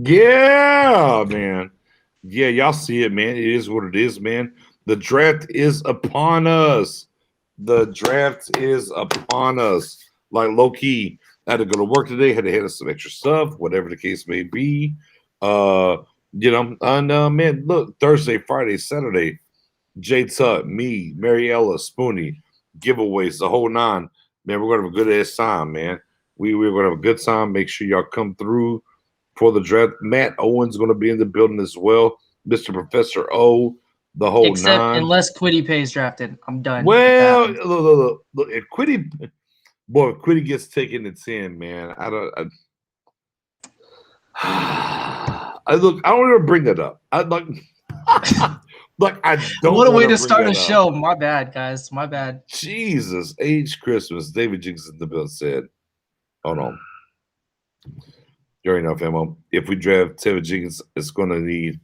Yeah, man. Yeah, y'all see it, man. It is what it is, man. The draft is upon us. The draft is upon us. Like low key, I had to go to work today, had to handle some extra stuff, whatever the case may be. Uh, and man, look, Thursday, Friday, Saturday, Jay Tut, me, Mary Ella, Spoonie, giveaways, the whole nine. Man, we're gonna have a good ass time, man. We're gonna have a good time. Make sure y'all come through for the draft. Matt Owen's gonna be in the building as well. Mr. Professor O, the whole Except nine. unless Quiddy Pay's drafted. I'm done with that Well, one. look, if Quiddy gets taken at 10, man. I look, I don't even bring that up. I like like I don't What a way want to bring start that a up. show. My bad, guys. My bad. Jesus, age Christmas. David Jenkins in the bill said, hold on. You already know, famo. If we draft David Jenkins, it's going to need.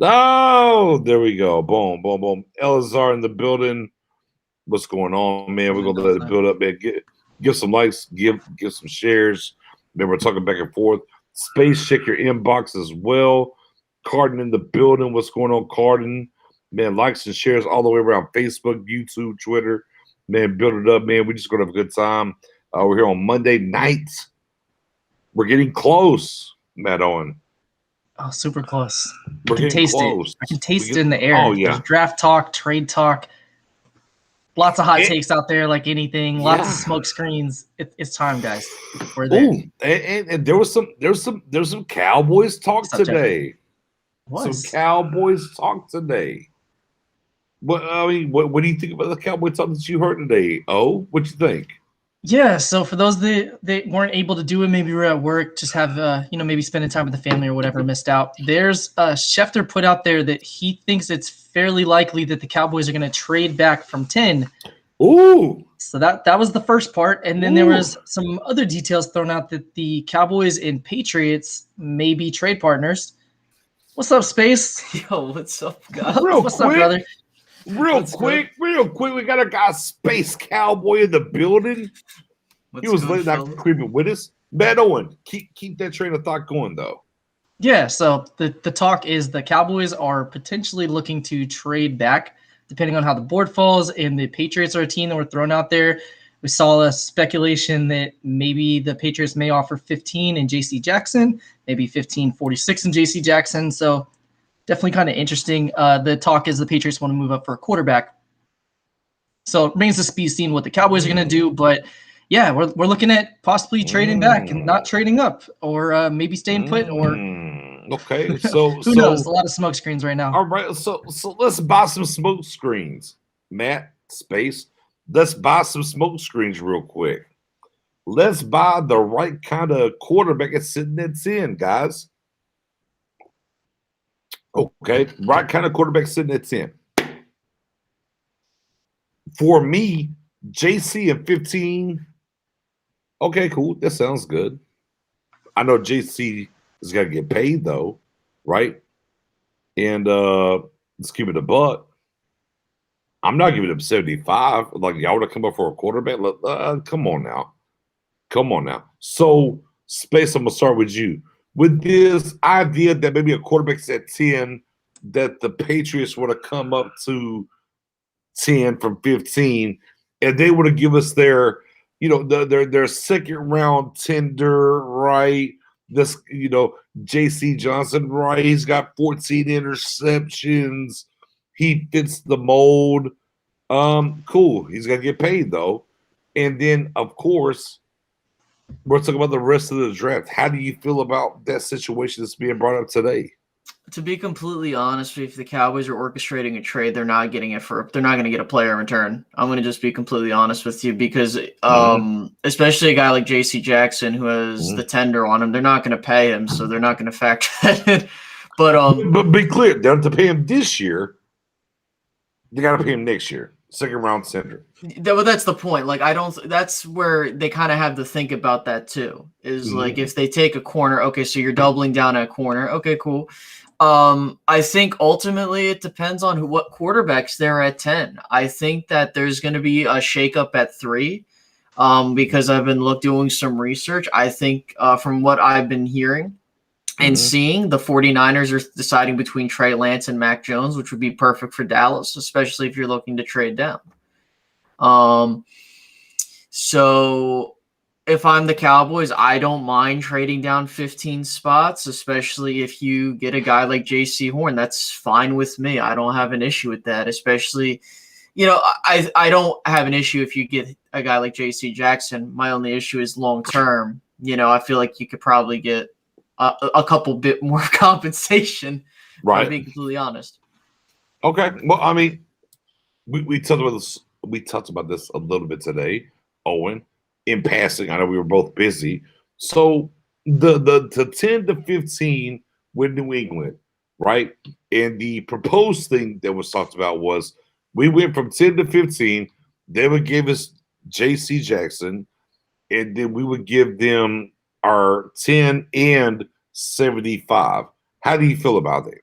Oh, there we go. Boom, boom, boom. Elazar in the building. What's going on, man? We're going to let it build up, man. Give some likes, give some shares. Man, we're talking back and forth. Space, check your inbox as well. Carden in the building. What's going on, Carden? Man, likes and shares all the way around Facebook, YouTube, Twitter. Man, build it up, man. We're just going to have a good time. We're here on Monday nights. We're getting close, Matt Owen. Oh, super close. We're I can getting taste close. it. I can taste it in the air. Oh, yeah. There's draft talk, trade talk. Lots of hot takes out there, like anything. Lots of smoke screens. It's time, guys. We're there. Ooh, and there was some Cowboys talk today. Some Cowboys talk today. What I mean, what do you think about the Cowboy talk that you heard today? Oh, what you think? Yeah, so for those that weren't able to do it, maybe we're at work, just have maybe spending time with the family or whatever, missed out. There's Schefter put out there that he thinks it's fairly likely that the Cowboys are going to trade back from 10. Ooh. So that was the first part, and then there was some other details thrown out that the Cowboys and Patriots may be trade partners. What's up, Space? Yo, what's up, guys? What's up, brother? Real quick, we got a guy, Space Cowboy, in the building. He was late night creeping with us. Matt Owen, keep that train of thought going, though. Yeah, so the talk is the Cowboys are potentially looking to trade back, depending on how the board falls, and the Patriots are a team that were thrown out there. We saw a speculation that maybe the Patriots may offer 15 in J.C. Jackson, maybe 15.46 in J.C. Jackson. So definitely kind of interesting. The talk is the Patriots want to move up for a quarterback. So it remains to be seen what the Cowboys are going to do. But, yeah, we're looking at possibly trading back and not trading up, or maybe staying put, or okay. So who knows? A lot of smoke screens right now. All right. So let's buy some smoke screens. Matt, Space. Let's buy some smoke screens real quick. Let's buy the right kind of quarterback at sitting at 10, guys. Okay, right kind of quarterback sitting at 10. For me, JC at 15. Okay, cool. That sounds good. I know JC is got to get paid though, right? And let's keep it a buck. I'm not giving him 75. Like y'all would have come up for a quarterback. Come on now. So, Space, I'm gonna start with you. With this idea that maybe a quarterback's at 10, that the Patriots would have come up to 10 from 15, and they would have give us their, their second round tender, right? This, JC Johnson, right? He's got 14 interceptions. He fits the mold. Cool. He's gonna get paid though. And then, of course, we're talking about the rest of the draft. How do you feel about that situation that's being brought up today? To be completely honest, if the Cowboys are orchestrating a trade, they're not going to get a player in return. I'm going to just be completely honest with you because, especially a guy like J.C. Jackson who has the tender on him, they're not going to pay him, so they're not going to factor that in. But be clear, they don't have to pay him this year. They got to pay him next year. Second round tender. Well, that's the point. Like, that's where they kind of have to think about that too. Is like if they take a corner, okay, so you're doubling down at a corner. Okay, cool. I think ultimately it depends on what quarterbacks they're at 10. I think that there's going to be a shakeup at 3 because I've been doing some research. I think from what I've been hearing, and Mhm. seeing the 49ers are deciding between Trey Lance and Mac Jones, which would be perfect for Dallas, especially if you're looking to trade down. So if I'm the Cowboys, I don't mind trading down 15 spots, especially if you get a guy like JC Horn. That's fine with me. I don't have an issue with that, especially, I don't have an issue if you get a guy like JC Jackson. My only issue is long term. I feel like you could probably get a couple bit more compensation, if I'm Right. being completely honest. Okay. Well, I mean, we talked about this. We talked about this a little bit today, Owen. In passing, I know we were both busy. So the 10 to 15 with New England, right? And the proposed thing that was talked about was we went from 10 to 15. They would give us J.C. Jackson, and then we would give them our 10 and 75. How do you feel about that?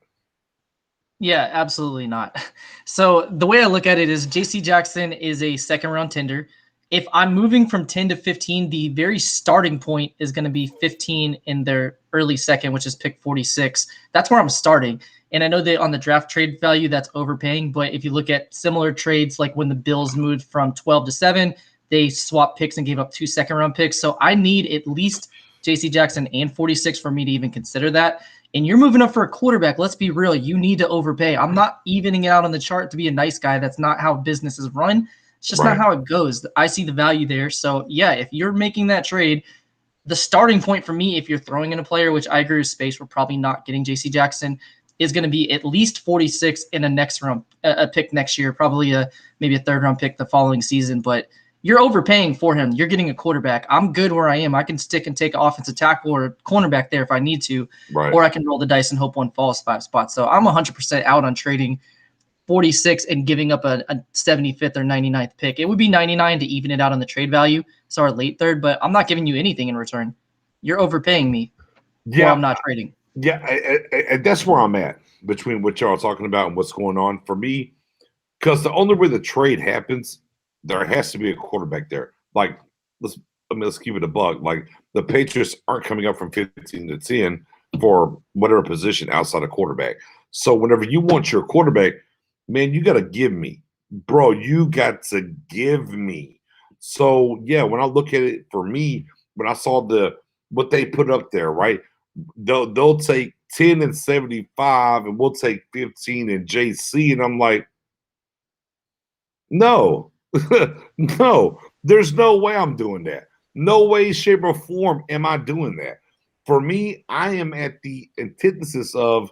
Yeah, absolutely not. So the way I look at it is JC Jackson is a second round tender. If I'm moving from 10 to 15, the very starting point is going to be 15 in their early second, which is pick 46. That's where I'm starting. And I know that on the draft trade value, that's overpaying. But if you look at similar trades, like when the Bills moved from 12 to 7, they swapped picks and gave up 2 second round picks. So I need at least JC Jackson and 46 for me to even consider that. And you're moving up for a quarterback. Let's be real. You need to overpay. I'm not evening it out on the chart to be a nice guy. That's not how business is run. It's just not how it goes. I see the value there. So, yeah, if you're making that trade, the starting point for me, if you're throwing in a player, which I agree with Space, we're probably not getting JC Jackson, is going to be at least 46 in a next round, a pick next year, probably maybe a third round pick the following season. But you're overpaying for him. You're getting a quarterback. I'm good where I am. I can stick and take an offensive tackle or a cornerback there if I need to, or I can roll the dice and hope one falls 5 spots. So I'm 100% out on trading 46 and giving up a 75th or 99th pick. It would be 99 to even it out on the trade value. So our late third, but I'm not giving you anything in return. You're overpaying me. Yeah, I'm not trading. Yeah, and that's where I'm at between what y'all are talking about and what's going on for me. Because the only way the trade happens, there has to be a quarterback there. Like, let's keep it a bug. Like, the Patriots aren't coming up from 15 to 10 for whatever position outside of quarterback. So whenever you want your quarterback, man, you got to give me. Bro, you got to give me. So, yeah, when I look at it for me, when I saw what they put up there, right? They'll take 10 and 75 and we'll take 15 and JC. And I'm like, no, no, there's no way I'm doing that. No way, shape, or form am I doing that. For me, I am at the antithesis of,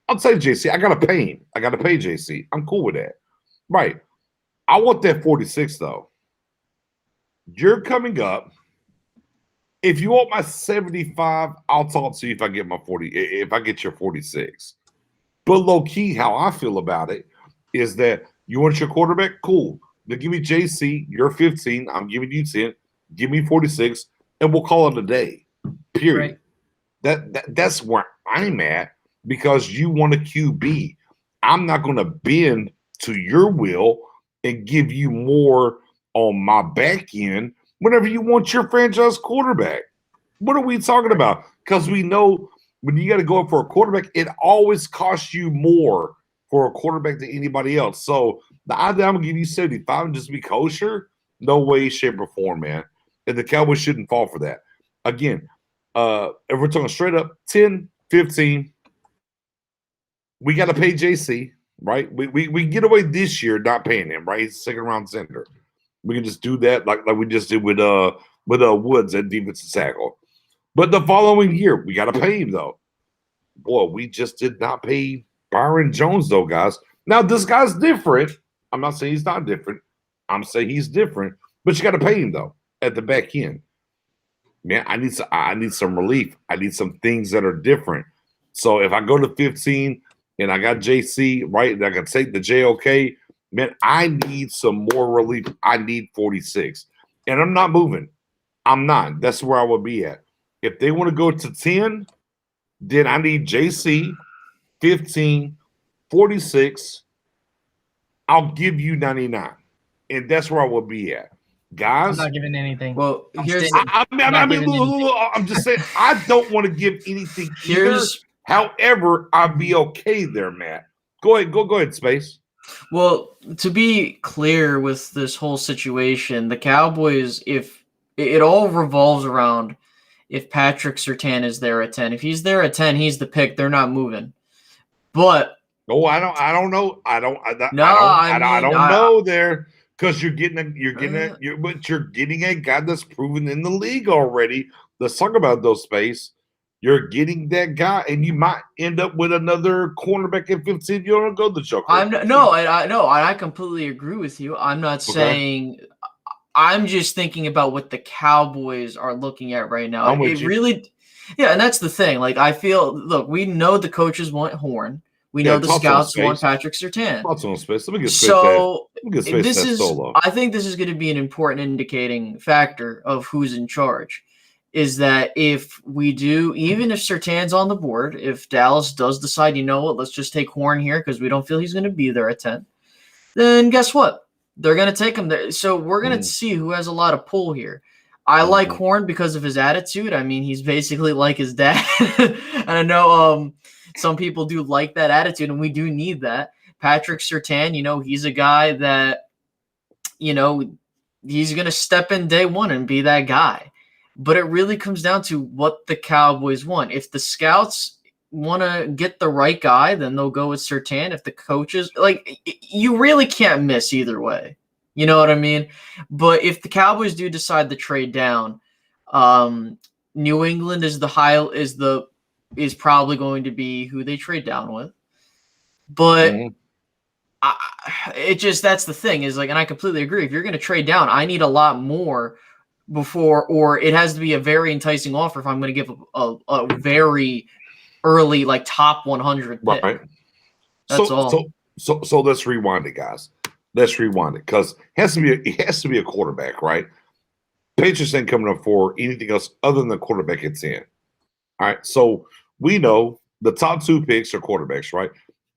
I'll say JC. I got to pay him. I got to pay JC. I'm cool with that. Right. I want that 46, though. You're coming up. If you want my 75, I'll talk to you if I get my 40, if I get your 46. But low key, how I feel about it is that you want your quarterback? Cool. Then give me JC, you're 15. I'm giving you 10. Give me 46, and we'll call it a day. Period. Right. That's where I'm at because you want a QB. I'm not going to bend to your will and give you more on my back end whenever you want your franchise quarterback. What are we talking about? Because we know when you got to go up for a quarterback, it always costs you more for a quarterback than anybody else. So the idea I'm going to give you 75 and just be kosher, no way, shape, or form, man. And the Cowboys shouldn't fall for that. Again, if we're talking straight up 10, 15, we got to pay JC, right? We get away this year not paying him, right? He's a second-round center. We can just do that like we just did with Woods at defensive tackle. But the following year, we got to pay him, though. Boy, we just did not pay Byron Jones, though, guys. Now, this guy's different. I'm not saying he's not different. I'm saying he's different. But you got to pay him, though, at the back end. Man, I need some relief. I need some things that are different. So if I go to 15 and I got JC, right, and I can take the JOK, man, I need some more relief. I need 46. And I'm not moving. I'm not. That's where I would be at. If they want to go to 10, then I need JC, 15, 46. I'll give you 99. And that's where I will be at. I'm guys. not giving anything. Well, I'm here's staying- not giving anything. I'm just saying I don't want to give anything either. here's However, I'd be okay there, Matt. Go ahead, Space. well, to be clear with this whole situation, the Cowboys, if it all revolves around if Patrick Surtain is there at 10. If he's there at 10, he's the pick. They're not moving. But Oh, I don't know. I don't I know there because you're getting Uh, you're getting a guy that's proven in the league already. Let's talk about those, Space. You're getting that guy, and you might end up with another cornerback at 15. You don't go the Joker. I completely agree with you. I'm not saying. I'm just thinking about what the Cowboys are looking at right now. I'm with you. Really, yeah, and that's the thing. Like, I feel, look, we know the coaches want Horn. We know the talk to scouts him, want Space. Patrick Surtain. Lots on Space. Let me get Space So that. Let me get Space this that is, solo. I think this is going to be an important indicating factor of who's in charge. Is that if we do, even if Surtain's on the board, if Dallas does decide, you know what, let's just take Horn here because we don't feel he's going to be there at 10, then guess what? They're going to take him there. So we're going to see who has a lot of pull here. I like Horn because of his attitude. I mean, he's basically like his dad. And I know some people do like that attitude, and we do need that. Patrick Surtain, you know, he's a guy that, you know, he's going to step in day one and be that guy. But it really comes down to what the Cowboys want. If the scouts want to get the right guy, then they'll go with Surtain. If the coaches, like, you really can't miss either way. You know what I mean? But if the Cowboys do decide to trade down, New England is probably going to be who they trade down with. But that's the thing is, like, and I completely agree. If you're going to trade down, I need a lot more before, or it has to be a very enticing offer if I'm going to give a very early, like, top 100 pick. Right. That's all. So let's rewind it, guys. Let's rewind it because it has to be a quarterback, right? Patriots ain't coming up for anything else other than the quarterback it's in. All right. So we know the top 2 picks are quarterbacks, right?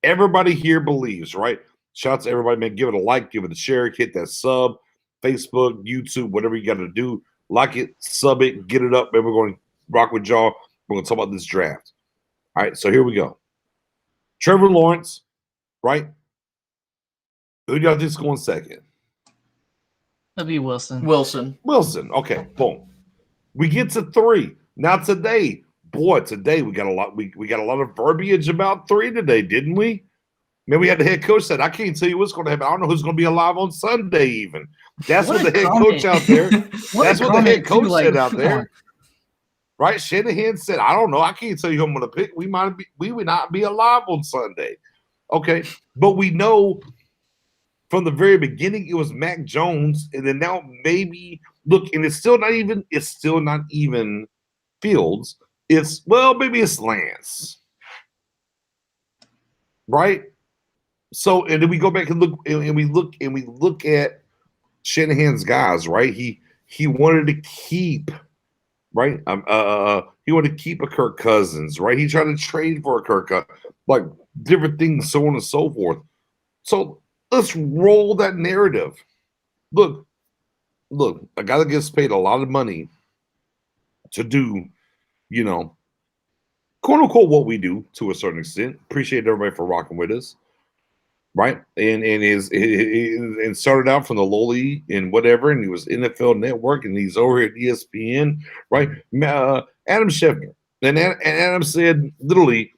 Everybody here believes, right? Shout out to everybody, man. Give it a like, give it a share, hit that sub, Facebook, YouTube, whatever you got to do. Like it, sub it, get it up, and we're going to rock with y'all. We're going to talk about this draft. All right. So here we go. Trevor Lawrence, right? Who do y'all think's going second? It'll be Wilson. Wilson. Okay, boom. We get to 3. Now today we got a lot. We got a lot of verbiage about 3 today, didn't we? Man, we had the head coach said, "I can't tell you what's going to happen. I don't know who's going to be alive on Sunday." Even that's what the head coach out there. That's what the head coach said out there. Right? Shanahan said, "I don't know. I can't tell you who I'm going to pick. We would not be alive on Sunday." Okay, but we know. From the very beginning, it was Mac Jones, and then now maybe look, and it's still not even Fields. Maybe it's Lance, right? So, and then we go back and look, and we look at Shanahan's guys, right? He wanted to keep, right? He wanted to keep a Kirk Cousins, right? He tried to trade for a Kirk, like different things, so on and so forth. So. Let's roll that narrative. Look, a guy that gets paid a lot of money to do, you know, quote unquote, what we do to a certain extent. Appreciate everybody for rocking with us, right? And started out from the lowly and whatever, and he was NFL Network, and he's over at ESPN, right? Adam Schefter, and Adam said literally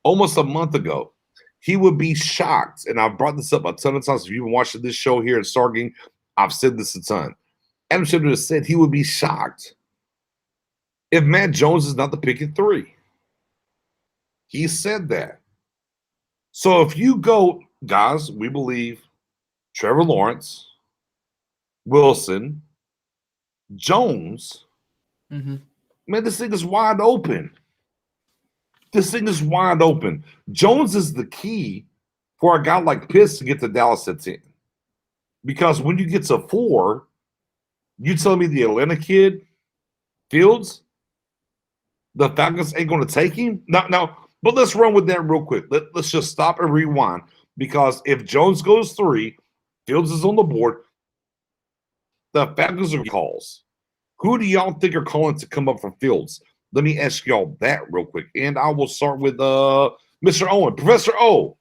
almost a month ago. He would be shocked, and I've brought this up a ton of times. If you've been watching this show here at Starging, I've said this a ton. Adam Schefter said he would be shocked if Matt Jones is not the pick at 3. He said that. So if you go, guys, we believe Trevor Lawrence, Wilson, Jones, man, this thing is wide open. This thing is wide open. Jones is the key for a guy like Pitts to get to Dallas at 10. Because when you get to 4, you telling me the Atlanta kid, Fields, the Falcons ain't going to take him? No, but let's run with that real quick. Let's just stop and rewind. Because if Jones goes 3, Fields is on the board, the Falcons are calls. Who do y'all think are calling to come up from Fields? Let me ask y'all that real quick. And I will start with Mr. Owen. Professor O,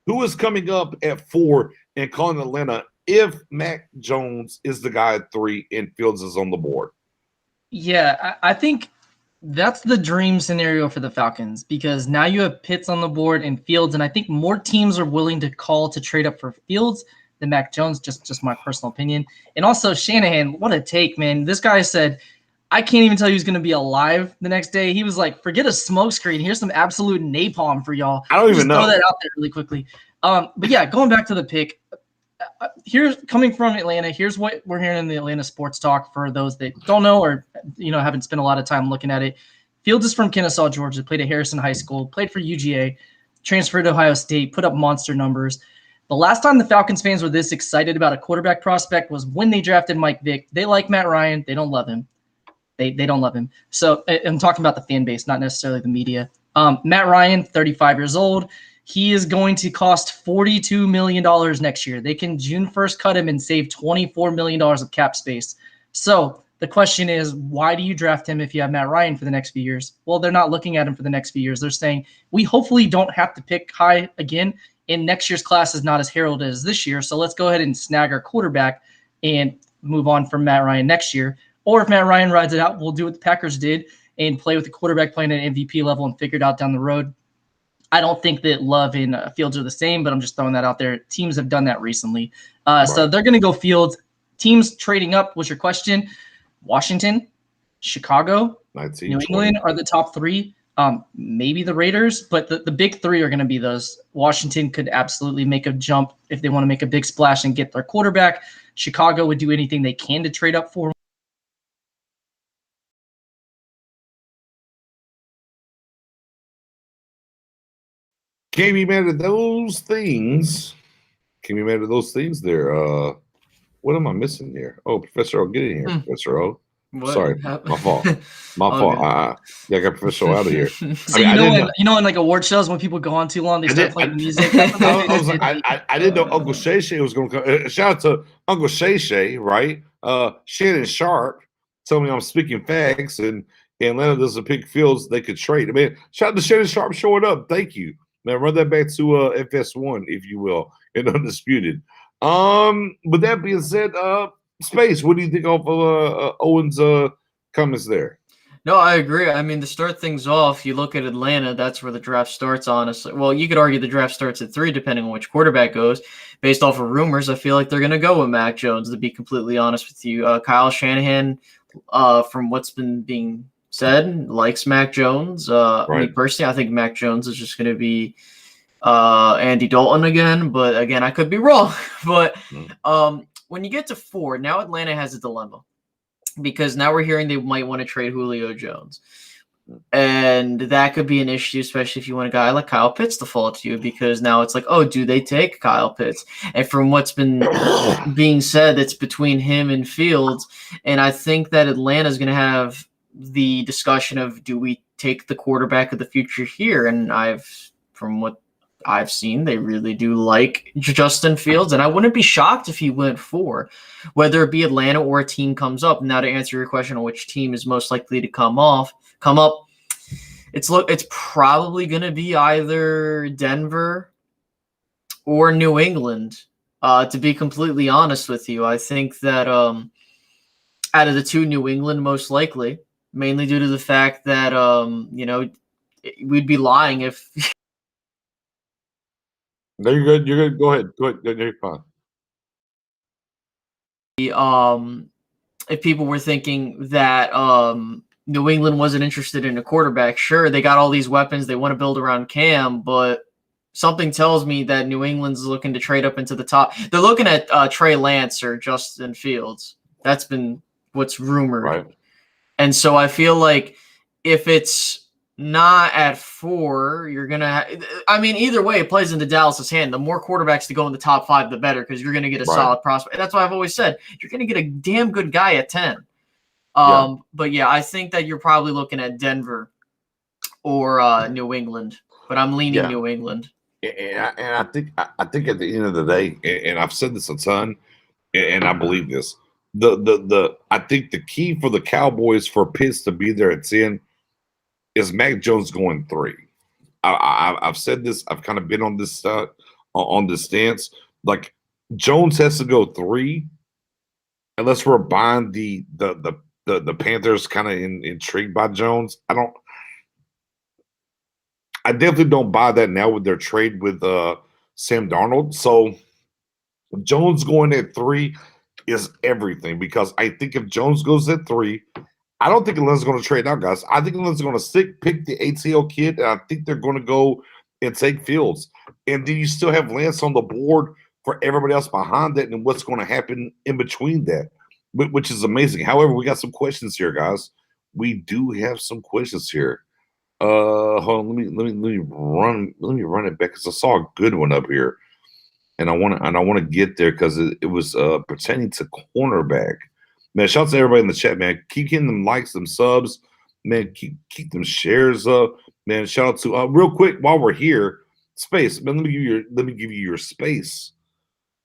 who is coming up at 4 and calling Atlanta if Mac Jones is the guy at 3 and Fields is on the board? Yeah, I think that's the dream scenario for the Falcons because now you have Pitts on the board and Fields, and I think more teams are willing to call to trade up for Fields than Mac Jones, just my personal opinion. And also Shanahan, what a take, man. This guy said, I can't even tell you who's going to be alive the next day. He was like, forget a smoke screen. Here's some absolute napalm for y'all. I don't even know. Throw that out there really quickly. But yeah, going back to the pick, here's coming from Atlanta. Here's what we're hearing in the Atlanta sports talk for those that don't know or haven't spent a lot of time looking at it. Fields is from Kennesaw, Georgia. Played at Harrison High School. Played for UGA. Transferred to Ohio State. Put up monster numbers. The last time the Falcons fans were this excited about a quarterback prospect was when they drafted Mike Vick. They like Matt Ryan. They don't love him. They don't love him. So I'm talking about the fan base, not necessarily the media. Matt Ryan, 35 years old. He is going to cost $42 million next year. They can June 1st cut him and save $24 million of cap space. So the question is, why do you draft him if you have Matt Ryan for the next few years? Well, they're not looking at him for the next few years. They're saying, we hopefully don't have to pick high again, and next year's class is not as heralded as this year. So let's go ahead and snag our quarterback and move on from Matt Ryan next year. Or if Matt Ryan rides it out, we'll do what the Packers did and play with the quarterback playing at MVP level and figure it out down the road. I don't think that Love and Fields are the same, but I'm just throwing that out there. Teams have done that recently. So they're going to go Fields. Teams trading up was your question. Washington, Chicago, 19, New England are the top 3. Maybe the Raiders, but the big 3 are going to be those. Washington could absolutely make a jump if they want to make a big splash and get their quarterback. Chicago would do anything they can to trade up for him. Can't be mad at those things. Can't be mad at those things there. What am I missing here? Oh, Professor O, get in here, Professor O. What Sorry, happened? my fault. My fault. Yeah, I got Professor O out of here. So in like award shows when people go on too long, they start playing music. I didn't know Uncle Shay Shay was going to come. Shout out to Uncle Shay Shay, right? Shannon Sharp told me I'm speaking facts, and Atlanta doesn't pick Fields. They could trade. I mean, shout out to Shannon Sharp showing up. Thank you. Now run that back to FS1, if you will, and Undisputed. With that being said, Space, what do you think of Owen's comments there? No, I agree. I mean, to start things off, you look at Atlanta, that's where the draft starts, honestly. Well, you could argue the draft starts at 3, depending on which quarterback goes. Based off of rumors, I feel like they're going to go with Mac Jones, to be completely honest with you. Kyle Shanahan, from what's been being said, likes Mac Jones. Me personally, I think Mac Jones is just going to be Andy Dalton again. But again, I could be wrong. But when you get to 4, now Atlanta has a dilemma. Because now we're hearing they might want to trade Julio Jones. And that could be an issue, especially if you want a guy like Kyle Pitts to fall to you, because now it's like, oh, do they take Kyle Pitts? And from what's been being said, it's between him and Fields. And I think that Atlanta is going to have the discussion of, do we take the quarterback of the future here? And from what I've seen, they really do like Justin Fields, and I wouldn't be shocked if he went 4, whether it be Atlanta or a team comes up. Now, to answer your question on which team is most likely to come up, it's probably going to be either Denver or New England. To be completely honest with you, I think that out of the 2, New England most likely, mainly due to the fact that we'd be lying if. No, you're good. You're good. Go ahead. You're fine. If people were thinking that New England wasn't interested in a quarterback, sure, they got all these weapons. They want to build around Cam, but something tells me that New England's looking to trade up into the top. They're looking at Trey Lance or Justin Fields. That's been what's rumored. Right. And so I feel like if it's not at 4, you're going to either way, it plays into Dallas's hand. The more quarterbacks to go in the top 5, the better, because you're going to get a solid prospect. And that's why I've always said, you're going to get a damn good guy at 10. But yeah, I think that you're probably looking at Denver or New England, but I'm leaning New England. And I think at the end of the day, and I've said this a ton, and I believe this, I think the key for the Cowboys for Pitts to be there at 10 is Mac Jones going 3. I've said this. I've kind of been on this stance. Like Jones has to go 3, unless we're buying the Panthers kind of intrigued by Jones. I definitely don't buy that now with their trade with Sam Darnold. So Jones going at 3 is everything, because I think if Jones goes at 3, I don't think Atlanta's going to trade out, guys. I think Atlanta's going to pick the ATL kid, and I think they're going to go and take Fields. And then you still have Lance on the board for everybody else behind that, and what's going to happen in between that, which is amazing. However, we got some questions here, guys. We do have some questions here. Hold on, let me run it back, because I saw a good one up here, and I want to get there because it was pertaining to cornerback. Man, shout out to everybody in the chat, man. Keep getting them likes, them subs, man. Keep them shares up, man. Shout out to real quick while we're here, Space, man. Let me give you your space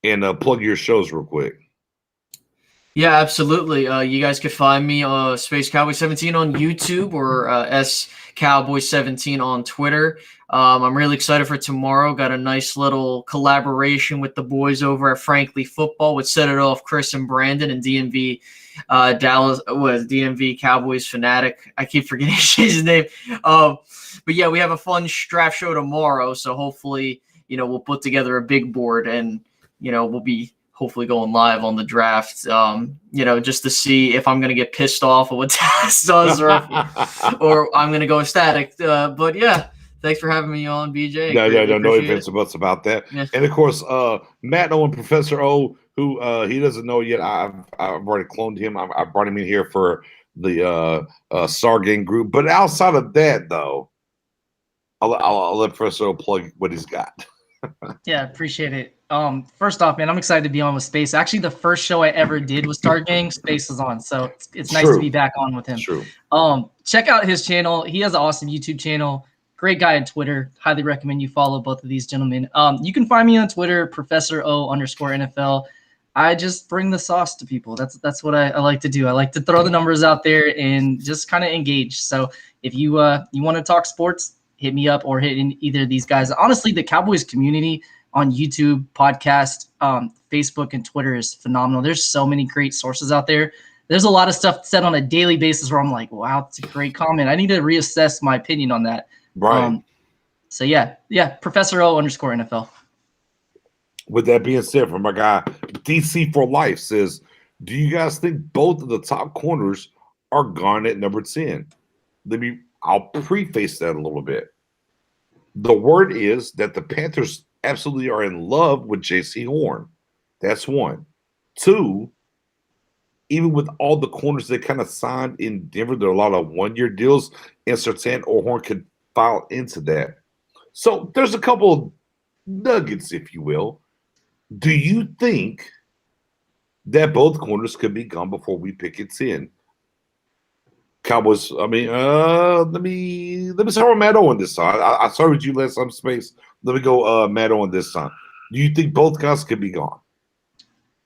and plug your shows real quick. Yeah, absolutely. You guys can find me Space Cowboy 17 on YouTube, or S Cowboy 17 on Twitter. I'm really excited for tomorrow. Got a nice little collaboration with the boys over at Frankly Football, which set it off Chris and Brandon and DMV Dallas was DMV Cowboys fanatic. I keep forgetting his name. But yeah, we have a fun draft show tomorrow. So hopefully, we'll put together a big board, and we'll be hopefully going live on the draft, just to see if I'm going to get pissed off at what Dallas does, or I'm going to go ecstatic. But yeah, thanks for having me on, BJ. No ifs or buts about that. Yeah. And of course, Matt O and Professor O, who he doesn't know yet. I've already cloned him. I brought him in here for the Sargang group. But outside of that, though, I'll let Professor O plug what he's got. Yeah, appreciate it. First off, man, I'm excited to be on with Space. Actually, the first show I ever did with Star Gang, Space was on, so it's nice to be back on with him. True. Check out his channel. He has an awesome YouTube channel. Great guy on Twitter. Highly recommend you follow both of these gentlemen. You can find me on Twitter, Professor O_NFL. I just bring the sauce to people. That's what I like to do. I like to throw the numbers out there and just kind of engage. So if you want to talk sports, hit me up or hit in either of these guys. Honestly, the Cowboys community on YouTube, podcast, Facebook, and Twitter is phenomenal. There's so many great sources out there. There's a lot of stuff said on a daily basis where I'm like, wow, that's a great comment. I need to reassess my opinion on that. Right. So yeah, Professor O_NFL. With that being said, from my guy DC for Life says, do you guys think both of the top corners are gone at number 10? I'll preface that a little bit. The word is that the Panthers absolutely are in love with J.C. Horn. That's one. Two, even with all the corners they kind of signed in Denver, there are a lot of one-year deals, and Surtain or Horn could file into that. So there's a couple of nuggets, if you will. Do you think that both corners could be gone before we pick it 10? Cowboys, let me start with Matt Owen this time. I started with you last time, Space. Let me go Matt Owen this time. Do you think both guys could be gone?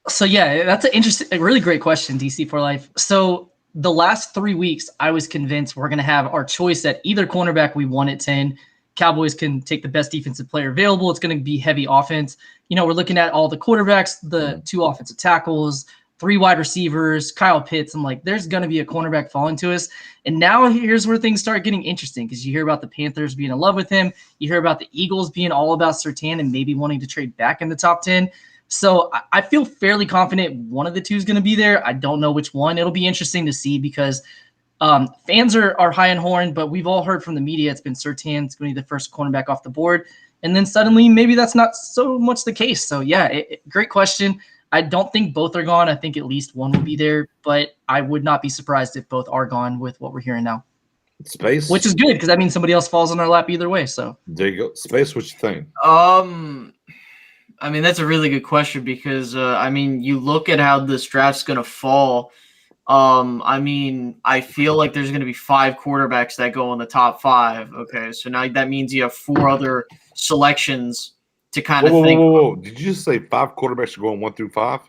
So yeah, that's a really great question, DC for Life. So the last 3 weeks, I was convinced we're going to have our choice at either cornerback we want at 10. Cowboys can take the best defensive player available. It's going to be heavy offense. We're looking at all the quarterbacks, the 2 offensive tackles, 3 wide receivers, Kyle Pitts. I'm like, there's going to be a cornerback falling to us. And now here's where things start getting interesting, because you hear about the Panthers being in love with him. You hear about the Eagles being all about Surtain and maybe wanting to trade back in the top 10. So I feel fairly confident one of the two is going to be there. I don't know which one. It'll be interesting to see, because fans are high on Horn, but we've all heard from the media it's been Surtain. It's going to be the first cornerback off the board. And then suddenly maybe that's not so much the case. So yeah, great question. I don't think both are gone. I think at least one will be there, but I would not be surprised if both are gone with what we're hearing now. Space, which is good, because that means somebody else falls on our lap either way. So there you go. Space, what you think? I mean, that's a really good question, because you look at how this draft's going to fall. I feel like there's going to be 5 quarterbacks that go in the top 5. Okay, so now that means you have 4 other selections to kind of think. Whoa. Did you just say 5 quarterbacks are going 1 through 5?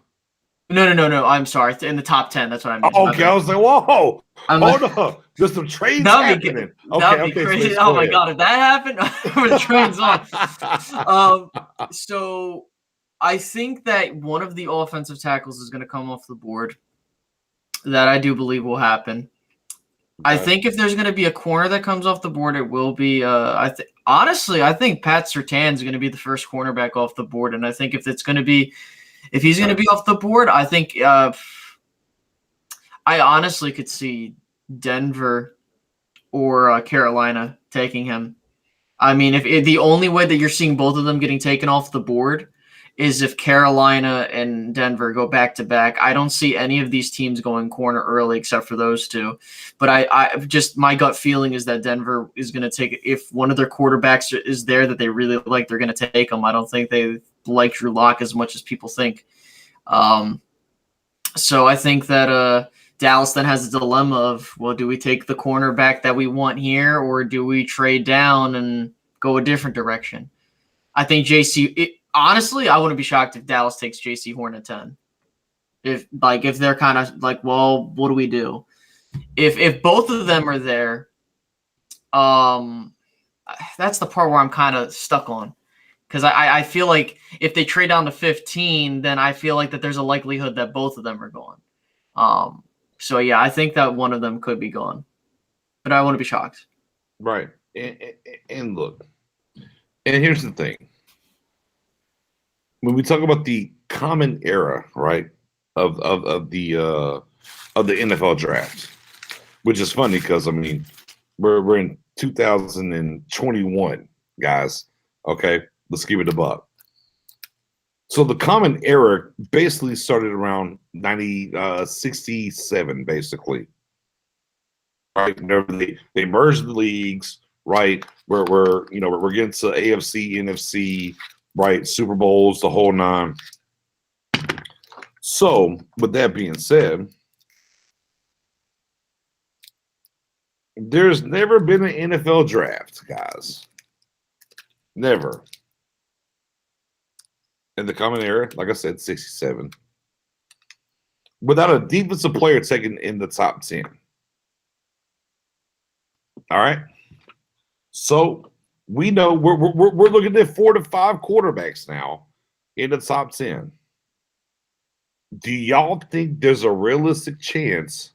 No. I'm sorry. It's in the top 10. That's what I meant. Oh, okay, I was like, whoa, I'm hold on. There's some trades That'd be happening. that'd be crazy. Space, Oh go my ahead. god, if that happened, the train's on. So I think that one of the offensive tackles is going to come off the board. That I do believe will happen. I Okay. think if there's going to be a corner that comes off the board, it will be. Honestly, I think Pat Surtain is going to be the first cornerback off the board, and I think if he's going to be off the board, I think I honestly could see Denver or Carolina taking him. I mean, if the only way that you're seeing both of them getting taken off the board is if Carolina and Denver go back to back. I don't see any of these teams going corner early except for those two. But I just my gut feeling is that Denver is going to take, if one of their quarterbacks is there that they really like, they're going to take them. I don't think they like Drew Lock as much as people think. So I think that Dallas then has a dilemma of, well, do we take the cornerback that we want here, or do we trade down and go a different direction? I think honestly, I wouldn't be shocked if Dallas takes JC Horn at 10. If they're kind of like, well, what do we do? If both of them are there, that's the part where I'm kind of stuck on. Because I feel like if they trade down to 15, then I feel like that there's a likelihood that both of them are gone. So yeah, I think that one of them could be gone, but I wouldn't be shocked. Right. And look, and here's the thing. When we talk about the common era, right, of the NFL draft, which is funny because I mean we're in 2021, guys. Okay, let's give it a buck. So the common era basically started around 67, basically. Right, they merged the leagues, right? We're getting to AFC, NFC, right? Super Bowls, the whole nine. So, with that being said, there's never been an NFL draft, guys. Never. In the common era, like I said, 67. Without a defensive player taken in the top 10. All right. So we know we're looking at 4 to 5 quarterbacks now in the top 10. Do y'all think there's a realistic chance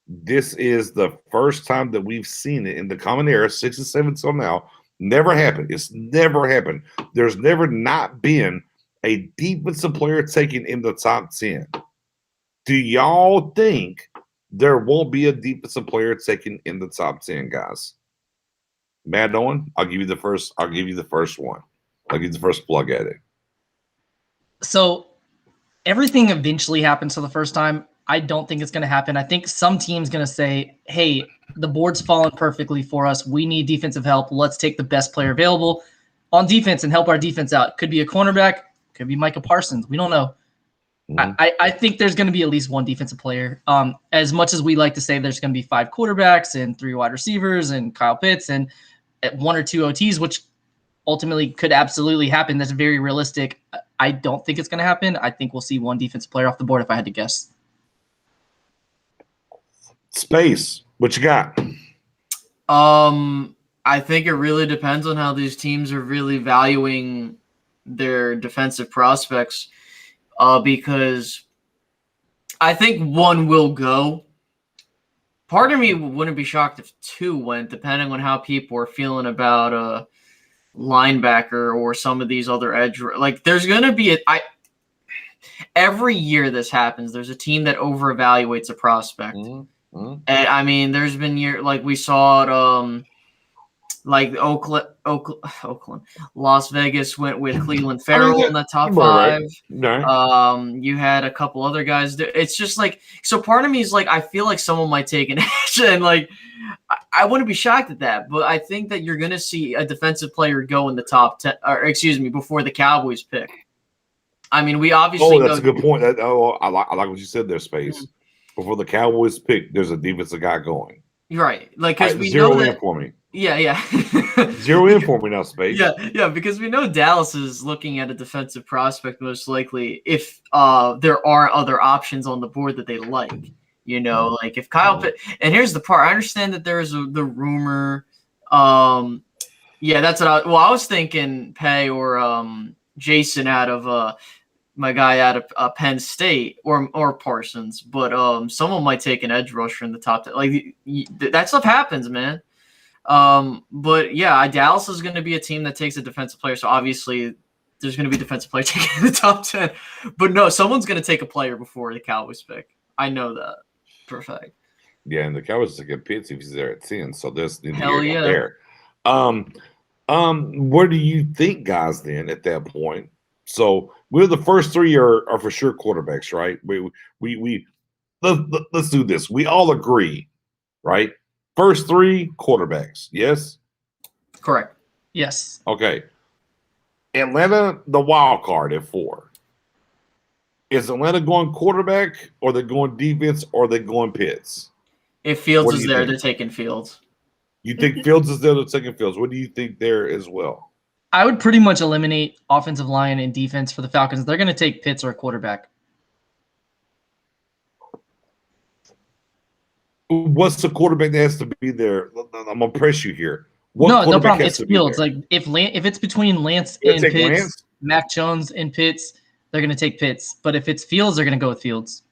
this is the first time that we've seen it in the common era, 67 till now? Never happened. It's never happened. There's never not been a defensive player taken in the top 10. Do y'all think there won't be a defensive player taken in the top 10, guys? Mad Owen, I'll give you the first one. I'll give you the first plug at it. So everything eventually happens for the first time. I don't think it's going to happen. I think some team's going to say, hey, the board's fallen perfectly for us. We need defensive help. Let's take the best player available on defense and help our defense out. Could be a cornerback. Could be Micah Parsons. We don't know. Mm-hmm. I think there's going to be at least one defensive player. As much as we like to say there's going to be 5 quarterbacks and 3 wide receivers and Kyle Pitts and 1 or 2 OTs, which ultimately could absolutely happen. That's very realistic. I don't think it's going to happen. I think we'll see one defensive player off the board if I had to guess. Space, what you got? I think it really depends on how these teams are really valuing their defensive prospects, because I think one will go. Part of me wouldn't be shocked if 2 went, depending on how people are feeling about a linebacker or some of these other edge. Like, there's going to be every year this happens. There's a team that over-evaluates a prospect. Mm-hmm. And I mean, there's been years like we saw it, like Oakland, Las Vegas went with Cleveland Farrell in the top 5. Right. You had a couple other guys. It's just like, so part of me is like, I feel like someone might take an action, and like, I wouldn't be shocked at that. But I think that you're going to see a defensive player go in the top 10, or excuse me, before the Cowboys pick. I mean, we obviously. Oh, that's a good point. I like what you said there, Space. Mm-hmm. Before the Cowboys pick, there's a defensive guy going. Right, like because we zero know in that for me. Yeah. Zero in for me now, Space. Yeah, because we know Dallas is looking at a defensive prospect most likely if there are other options on the board that they like. Like if Kyle Pitt, and here's the part, I understand that there is the rumor. Yeah, that's what I was thinking Pay or Jason out of my guy out of Penn State or Parsons, but someone might take an edge rusher in the top 10. Like that stuff happens, man. But yeah, Dallas is going to be a team that takes a defensive player. So obviously there's going to be a defensive player taking in the top 10, but no, someone's going to take a player before the Cowboys pick. I know that for a fact. Yeah. And the Cowboys take a Pitts if he's there at 10. So there's the Hell yeah. there. Where do you think, guys, then at that point? So we're the first three are for sure quarterbacks, right? Let's do this. We all agree, right? First three quarterbacks, yes? Correct. Yes. Okay. Atlanta, the wild card at 4. Is Atlanta going quarterback, or they're going defense, or they're going Pitts? If Fields What do is you there, think? they're taking Fields. You think Fields is there, they're taking Fields. What do you think there as well? I would pretty much eliminate offensive line and defense for the Falcons. They're going to take Pitts or a quarterback. What's the quarterback that has to be there? I'm gonna press you here. What No quarterback problem. has It's to be Fields. there? Like if it's between Lance You're and gonna take Pitts, Lance? Mac Jones and Pitts, they're going to take Pitts. But if it's Fields, they're going to go with Fields.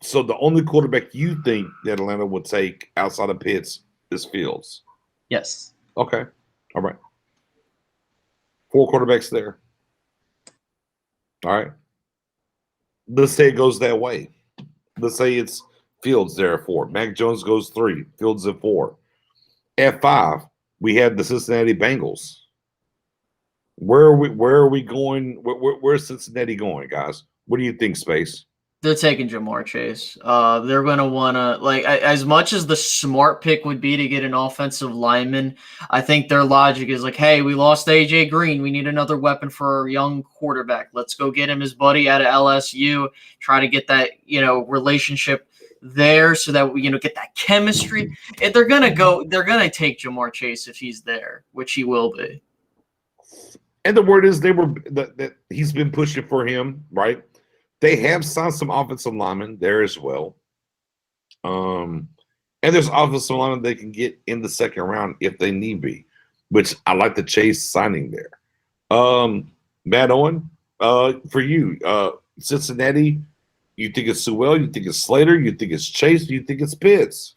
So the only quarterback you think that Atlanta would take outside of Pitts is Fields? Yes. Okay. All right. 4 quarterbacks there. All right. Let's say it goes that way. Let's say it's Fields there at 4. Mac Jones goes 3. Fields at 4. At 5, we have the Cincinnati Bengals. Where are we going? Where's Cincinnati going, guys? What do you think, Space? They're taking Jamar Chase. They're going to want to, as much as the smart pick would be to get an offensive lineman, I think their logic is like, hey, we lost AJ Green. We need another weapon for our young quarterback. Let's go get him his buddy out of LSU, try to get that, relationship there so that we, get that chemistry. If they're going to take Jamar Chase if he's there, which he will be. And the word is that he's been pushing for him, right? They have signed some offensive linemen there as well. And there's offensive linemen they can get in the second round if they need be, which I like the Chase signing there. Matt Owen, for you, Cincinnati, you think it's Sewell, you think it's Slater, you think it's Chase, you think it's Pitts?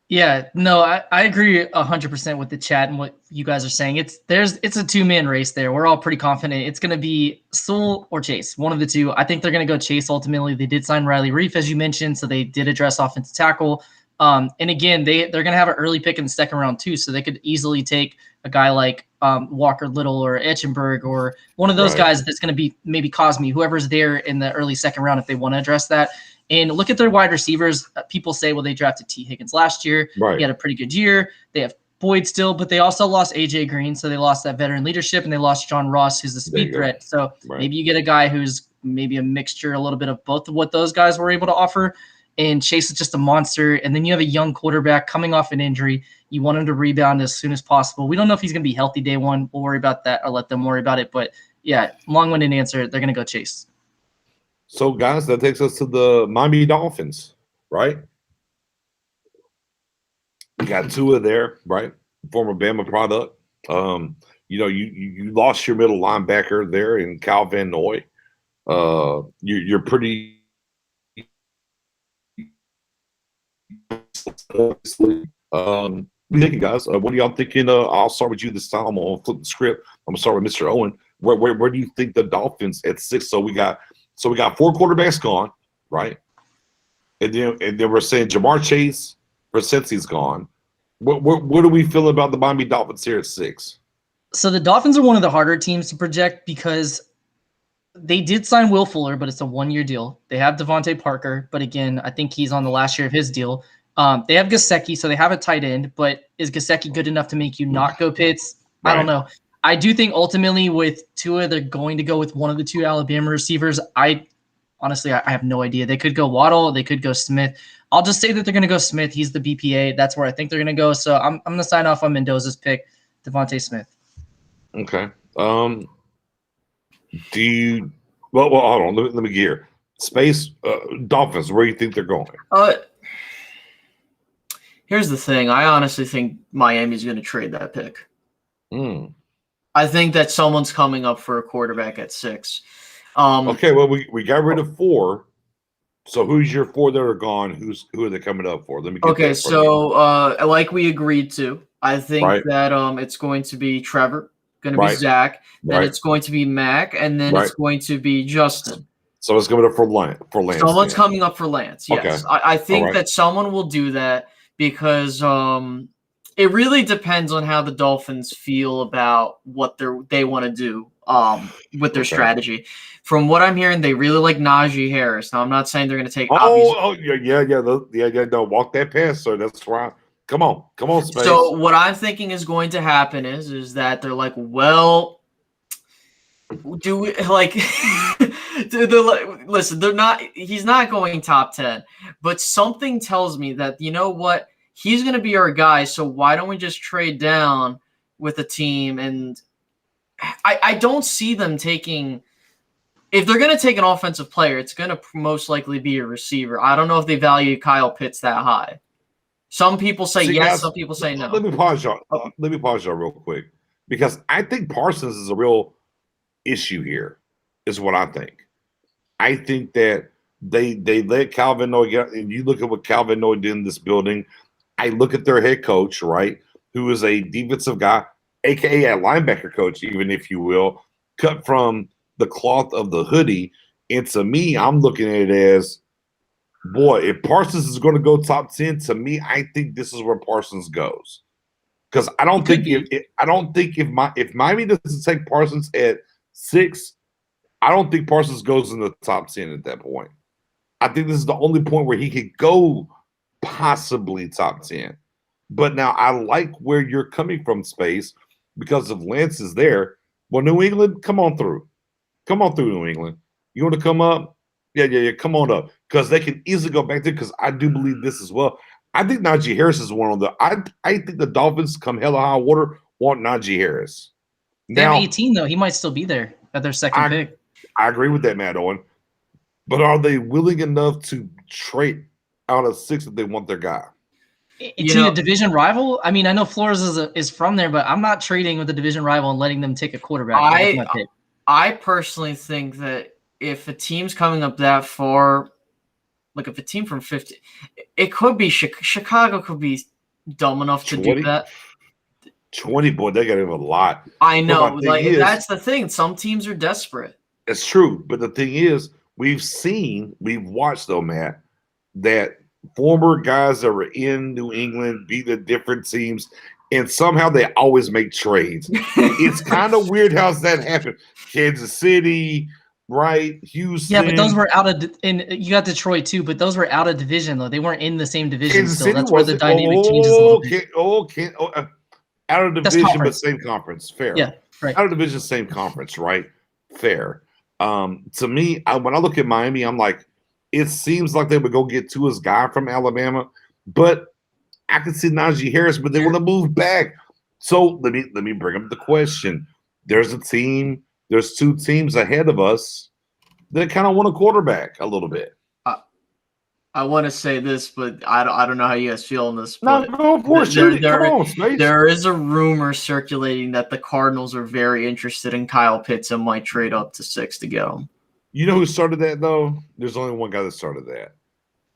Yeah, no, I agree 100% with the chat and what you guys are saying. It's a 2-man race there. We're all pretty confident it's going to be Sewell or Chase, one of the two. I think they're going to go Chase ultimately. They did sign Riley Reif, as you mentioned, so they did address offensive tackle. And again, they're going to have an early pick in the second round too, so they could easily take a guy like Walker Little or Etchenberg or one of those guys that's going to be maybe Cosme, whoever's there in the early second round if they want to address that. And look at their wide receivers. People say, well, they drafted T. Higgins last year. Right. He had a pretty good year. They have Boyd still, but they also lost A.J. Green, so they lost that veteran leadership, and they lost John Ross, who's the speed threat. So maybe you get a guy who's maybe a mixture, a little bit of both of what those guys were able to offer. And Chase is just a monster. And then you have a young quarterback coming off an injury. You want him to rebound as soon as possible. We don't know if he's going to be healthy day one. We'll worry about that or let them worry about it. But, yeah, long-winded answer, they're going to go Chase. So, guys, that takes us to the Miami Dolphins, right? We got Tua there, right? Former Bama product. You lost your middle linebacker there in Kyle Van Noy. You're pretty thank you, guys. What are y'all thinking? I'll start with you this time. I'm gonna flip the script. I'm gonna start with Mr. Owen. Where do you think the Dolphins at 6? So we got 4 quarterbacks gone, right? And then we're saying Jamar Chase for Cincy's gone. What do we feel about the Miami Dolphins here at 6? So the Dolphins are one of the harder teams to project because they did sign Will Fuller, but it's a 1-year deal. They have Devontae Parker, but again, I think he's on the last year of his deal. They have Gesicki, so they have a tight end, but is Gesicki good enough to make you not go Pitts? Right. I don't know. I do think ultimately with Tua, they're going to go with one of the 2 Alabama receivers. I honestly, I have no idea. They could go Waddle. They could go Smith. I'll just say that they're going to go Smith. He's the BPA. That's where I think they're going to go. So I'm going to sign off on Mendoza's pick, Devontae Smith. Okay. Do you? Well, hold on. Let me get here. Space Dolphins. Where do you think they're going? Here's the thing. I honestly think Miami's going to trade that pick. I think that someone's coming up for a quarterback at 6. Okay. Well, we got rid of 4. So who's your 4 that are gone? Who are they coming up for? Let me. Get okay. So like we agreed to, I think that it's going to be Trevor. Going to be Zach, then it's going to be Mac, and then it's going to be Justin. So it's coming up for Lance. Someone's coming up for Lance. Yes, okay. I think that someone will do that because it really depends on how the Dolphins feel about what they want to do with their strategy. From what I'm hearing, they really like Najee Harris. Now I'm not saying they're going to take. Yeah. No, walk that pass, sir. That's right. Come on, Space. So what I'm thinking is going to happen is that they're like, well, do we like? Listen, they're not. He's not going top 10, but something tells me that you know what, he's going to be our guy. So why don't we just trade down with a team? And I don't see them taking. If they're going to take an offensive player, it's going to most likely be a receiver. I don't know if they value Kyle Pitts that high. Some people say yes, guys, some people say no. Let me pause y'all. Real quick, because I think Parsons is a real issue here. Is what I think. I think that they let Calvin Noy get, and you look at what Calvin Noy did in this building. I look at their head coach, right, who is a defensive guy, aka a linebacker coach, even if you will, cut from the cloth of the hoodie. And to me, I'm looking at it as, boy, if Parsons is going to go top 10, to me, I think this is where Parsons goes. Because I don't think if Miami doesn't take Parsons at 6, I don't think Parsons goes in the top 10 at that point. I think this is the only point where he could go possibly top 10. But now I like where you're coming from, Space, because if Lance is there, well, New England, come on through. Come on through, New England. You want to come up? Yeah. Come on up. Because they can easily go back there because I do believe this as well. I think Najee Harris is one of the – I think the Dolphins, come hell or high water, want Najee Harris. They have 18, though. He might still be there at their second pick. I agree with that, Matt Owen. But are they willing enough to trade out of 6 if they want their guy? To a division rival? I mean, I know Flores is from there, but I'm not trading with a division rival and letting them take a quarterback. I personally think that if a team's coming up that far, like if a team from 50, it could be Chicago could be dumb enough to do that. 20, boy, they got him a lot. I know. Like that's the thing. Some teams are desperate. It's true. But the thing is, we've watched though, Matt, that former guys that were in New England beat the different teams, and somehow they always make trades. It's kind of weird how that happened. Kansas City, right? Houston. Yeah, but those were out of – and you got Detroit too, but those were out of division, though. They weren't in the same division Kansas still. City That's where the dynamic changes a little bit. Out of division, but same conference. Fair. Yeah, right. Out of division, same conference, right? Fair. To me, when I look at Miami, I'm like, it seems like they would go get Tua's guy from Alabama, but I could see Najee Harris, but they want to move back. So let me bring up the question. There's 2 teams ahead of us that kind of want a quarterback a little bit. I want to say this, but I don't know how you guys feel on this. No, go for it. There is a rumor circulating that the Cardinals are very interested in Kyle Pitts and might trade up to 6 to get him. You know who started that, though? There's only one guy that started that.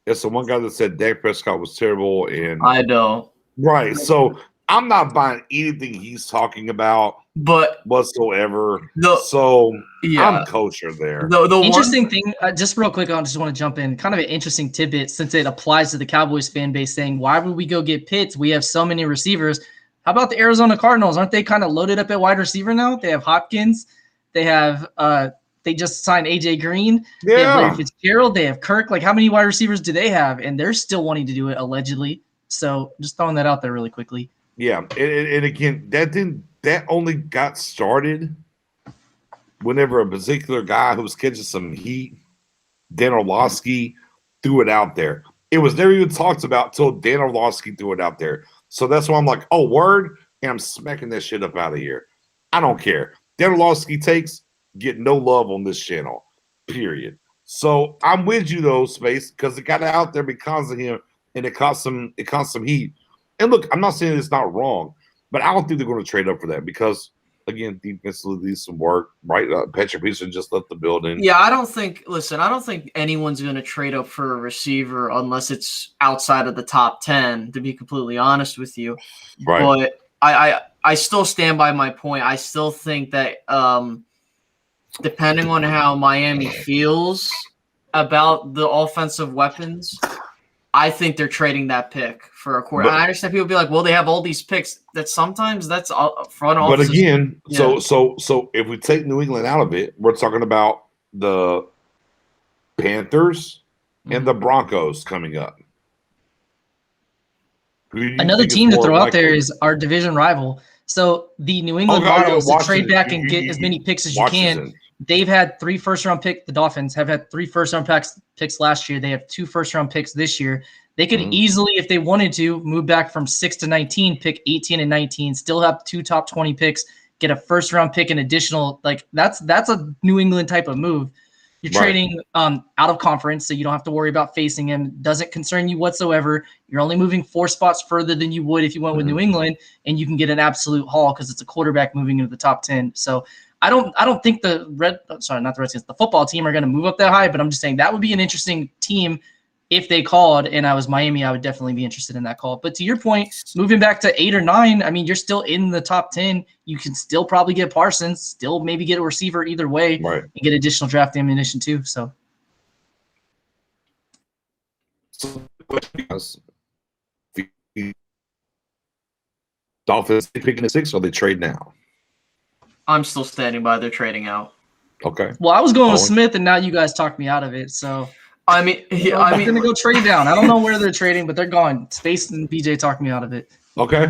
It's the one guy that said Dak Prescott was terrible. And I know. Right. So I'm not buying anything he's talking about whatsoever. I'm kosher there. The interesting thing, just real quick, I just want to jump in. Kind of an interesting tidbit since it applies to the Cowboys fan base saying, why would we go get Pitts? We have so many receivers. How about the Arizona Cardinals? Aren't they kind of loaded up at wide receiver now? They have Hopkins. They have they just signed AJ Green. Yeah. They have Larry Fitzgerald. They have Kirk. Like, how many wide receivers do they have? And they're still wanting to do it, allegedly. So just throwing that out there really quickly. Yeah. And again, that only got started whenever a particular guy who was catching some heat Dan Orlovsky threw it out there. It was never even talked about till Dan Orlovsky threw it out there. So that's why I'm like, oh, word, and I'm smacking that shit up out of here. I don't care. Dan Orlovsky takes get no love on this channel, period. So I'm with you though, Space, because it got out there because of him, and it caused some heat. And look, I'm not saying it's not wrong, but I don't think they're going to trade up for that because, again, defensively needs some work, right? Patrick Peterson just left the building. Yeah, I don't think anyone's going to trade up for a receiver unless it's outside of the top 10, to be completely honest with you. Right. But I still stand by my point. I still think that depending on how Miami feels about the offensive weapons, I think they're trading that pick for a quarter. I understand people be like, well, they have all these picks. That sometimes that's front office. But again, yeah. so if we take New England out of it, we're talking about the Panthers and the Broncos coming up. Another team to throw out there is our division rival. So the New England model is to trade back and get as many picks as you can. They've had 3 first-round picks. The Dolphins have had 3 first-round picks last year. They have 2 first-round picks this year. They could easily, if they wanted to, move back from 6 to 19, pick 18 and 19, still have 2 top 20 picks, get a first-round pick and additional. Like that's a New England type of move. You're trading out of conference, so you don't have to worry about facing him. Doesn't concern you whatsoever. You're only moving 4 spots further than you would if you went with New England, and you can get an absolute haul because it's a quarterback moving into the top 10. So I don't think the football team are going to move up that high, but I'm just saying that would be an interesting team if they called and I was Miami. I would definitely be interested in that call. But to your point, moving back to 8 or 9, I mean, you're still in the top 10. You can still probably get Parsons, still maybe get a receiver either way, and get additional draft ammunition too. So Dolphins picking at 6, or they trade now? I'm still standing by. They're trading out. Okay. Well, I was going with Smith, and now you guys talked me out of it. So I'm going to go trade down. I don't know where they're trading, but they're gone. Space and BJ talked me out of it. Okay.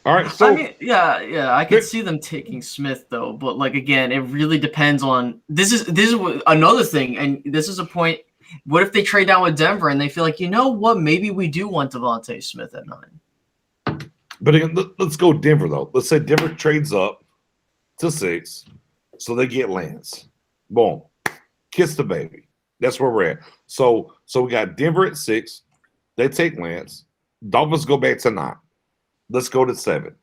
All right. So I mean, yeah, I could see them taking Smith though, but like again, it really depends on this is another thing, and this is a point. What if they trade down with Denver and they feel like, you know what, maybe we do want Devontae Smith at 9. But again, let's go Denver though. Let's say Denver trades up to 6, so they get Lance. Boom, kiss the baby. That's where we're at. So we got Denver at 6. They take Lance. Dolphins go back to 9. Let's go to 7.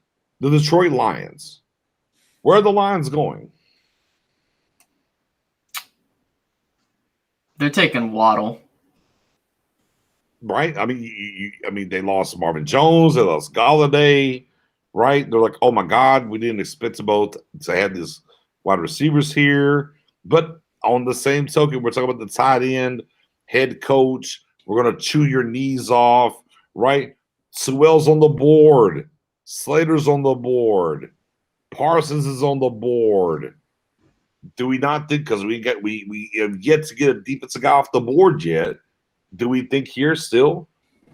The Detroit Lions. Where are the Lions going? They're taking Waddle. Right? I mean, they lost Marvin Jones. They lost Galladay. Right? They're like, oh my God, we didn't expect to have these wide receivers here. But on the same token, we're talking about the tight end, head coach. We're going to chew your knees off, right? Sewell's on the board. Slater's on the board. Parsons is on the board. Do we not think, because we have yet to get a defensive guy off the board yet, do we think here still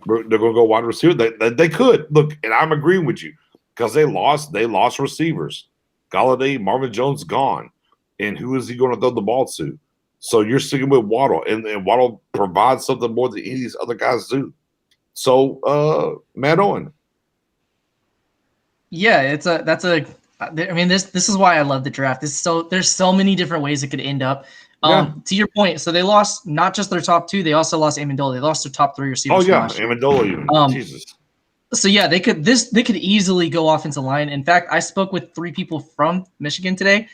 they're going to go wide receiver? They could. Look, and I'm agreeing with you because they lost receivers. Galladay, Marvin Jones gone. And who is he going to throw the ball to? So you're sticking with Waddle, and Waddle provides something more than any of these other guys do. So, Matt Owen. Yeah, I mean, this is why I love the draft. There's so many different ways it could end up. To your point, so they lost not just their top 2, they also lost Amendola. They lost their top 3 receivers. Oh yeah, Amendola. Jesus. So yeah, they could easily go offensive line. In fact, I spoke with 3 people from Michigan today.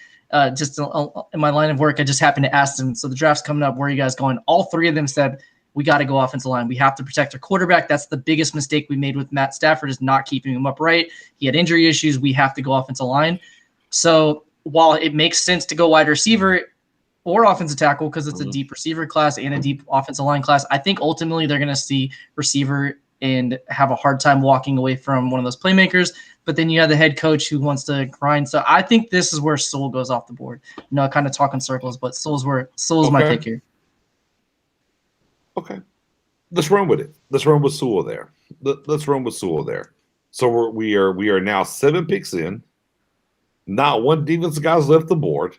Just in my line of work, I just happened to ask them. So the draft's coming up. Where are you guys going? All 3 of them said, we got to go offensive line. We have to protect our quarterback. That's the biggest mistake we made with Matt Stafford, is not keeping him upright. He had injury issues. We have to go offensive line. So while it makes sense to go wide receiver or offensive tackle because it's a deep receiver class and a deep offensive line class, I think ultimately they're going to see receiver and have a hard time walking away from one of those playmakers. But then you have the head coach who wants to grind. So I think this is where Sewell goes off the board. Kind of talking circles, but Sewell's my pick here. Okay. Let's run with it. Let's run with Sewell there. Let's run with Sewell there. So we are now 7 picks in. Not one defensive guy's left the board.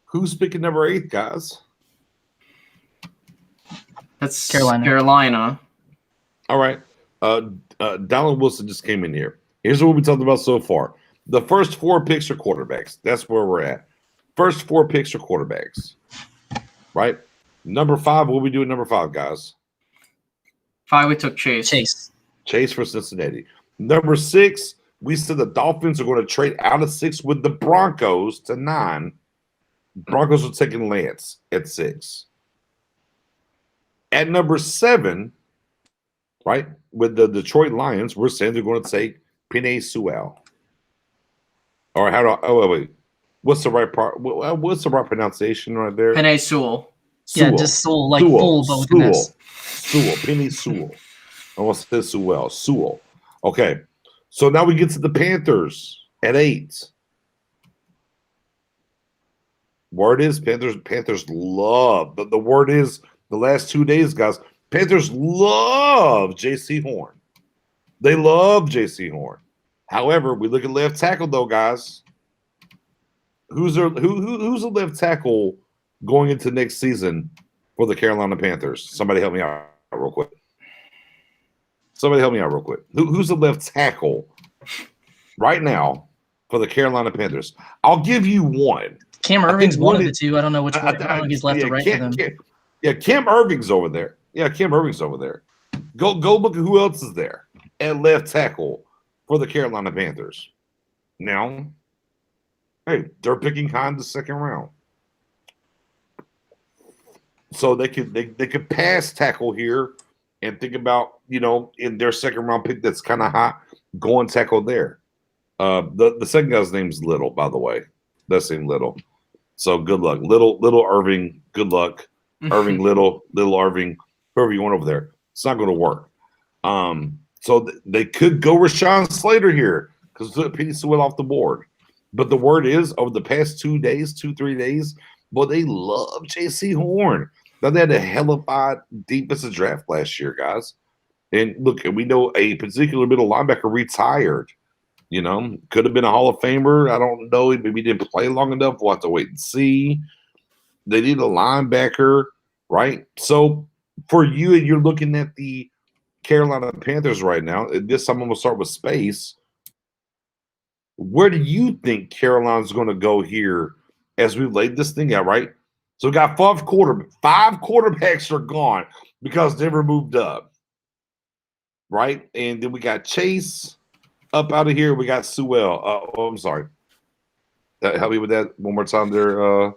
Who's picking number 8, guys? That's Carolina. Carolina. All right. Donald Wilson just came in here. Here's what we talked about so far. The first 4 picks are quarterbacks. That's where we're at. First 4 picks are quarterbacks. Right? Number 5, what we do at number 5, guys? 5, we took Chase. Chase for Cincinnati. Number 6, we said the Dolphins are going to trade out of 6 with the Broncos to 9. Broncos are taking Lance at 6. At number 7, right, with the Detroit Lions, we're saying they're going to take Penei Sewell. Or wait. What's the right part? What's the right pronunciation right there? Penei Sewell. Yeah, just Sewell, like full, but with an S. Sewell, Penei Sewell. I want to say Sewell. Sewell. Okay. So now we get to the Panthers at 8. Word is Panthers love. The word is the last 2 days, guys, Panthers love J.C. Horn. They love J.C. Horn. However, we look at left tackle, though, guys. Who's the left tackle going into next season for the Carolina Panthers? Somebody help me out real quick. Who's the left tackle right now for the Carolina Panthers? I'll give you one. Cam Irving's one of the two. I don't know which one. I don't know if he's left or right for them. Cam Irving's over there. Go look at who else is there at left tackle for the Carolina Panthers. Now, hey, they're picking Khan the second round. So they could pass tackle here and think about, in their second round pick that's kind of hot, going tackle there. The second guy's name's Little, by the way. That's name Little. So good luck. Little Irving, good luck. Irving Little Irving, whoever you want over there. It's not going to work. So they could go Rashawn Slater here because Penei Sewell off the board. But the word is, over the past 3 days, well, they love J.C. Horn. Now, they had a hellified defensive draft last year, guys. And look, we know a particular middle linebacker retired. Could have been a Hall of Famer. I don't know. Maybe he didn't play long enough. We'll have to wait and see. They need a linebacker, right? So for you, and you're looking at the Carolina Panthers right now, this time I'm going to start with Space. Where do you think Carolina's going to go here as we laid this thing out, right? So we got 5 quarterbacks are gone because Denver moved up, right? And then we got Chase up out of here. We got Sewell. I'm sorry. Help me with that one more time there.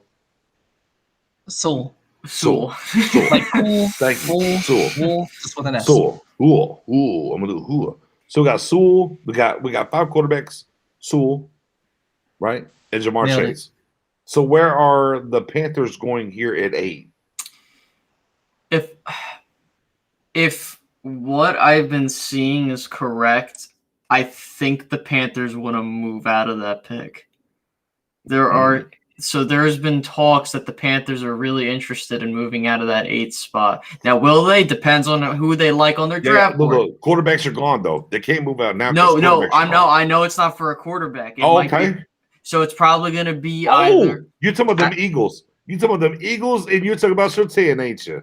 Sewell. Like cool. Thank you. Sewell. Just with an S. Sewell. Ooh. I'm gonna do Hua. So we got Sewell. We got 5 quarterbacks. Sewell, right? And Jamar Chase. So where are the Panthers going here at 8? If what I've been seeing is correct, I think the Panthers want to move out of that pick. There's been talks that the Panthers are really interested in moving out of that 8th spot. Now, will they? Depends on who they like on their draft board. Look, quarterbacks are gone though. They can't move out now. I know it's not for a quarterback. Okay. So it's probably going to be either. You're talking about them Eagles. You're talking about them Eagles, and you're talking about Surtain, ain't you?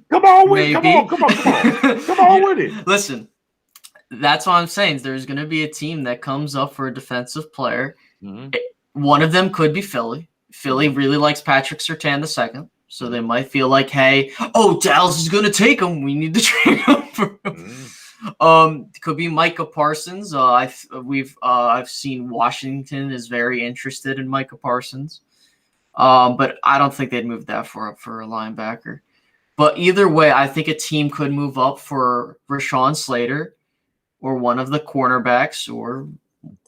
Come on with it. Come on with it. Listen, that's what I'm saying. There's going to be a team that comes up for a defensive player. Mm-hmm. One of them could be Philly. Philly really likes Patrick Surtain II, so they might feel like, hey, Dallas is going to take him. We need to trade him for him. Mm-hmm. Could be Micah Parsons. I've seen Washington is very interested in Micah Parsons, but I don't think they'd move that far up for a linebacker. But either way, I think a team could move up for Rashawn Slater or one of the cornerbacks, or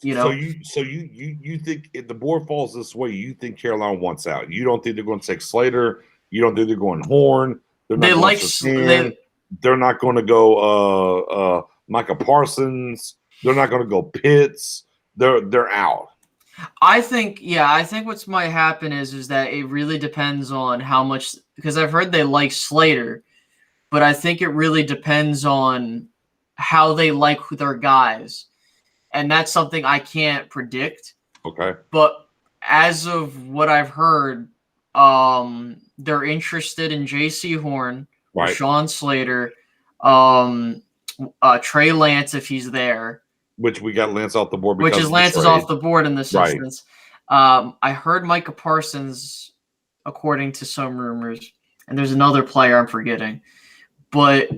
So you think if the board falls this way, you think Carolina wants out? You don't think they're going to take Slater? You don't think they're going Horn? They're not going to go Micah Parsons. They're not going to go Pitts. They're out. I think what might happen is that it really depends on how much, because I've heard they like Slater, but I think it really depends on how they like their guys. And that's something I can't predict. Okay. But as of what I've heard, they're interested in J.C. Horn Right. Sean Slater, Trey Lance if he's there, Which we got Lance off the board which because is of the Lance is trade. off the board in this Right. instance. I heard Micah Parsons, according to some rumors, and there's another player I'm forgetting, but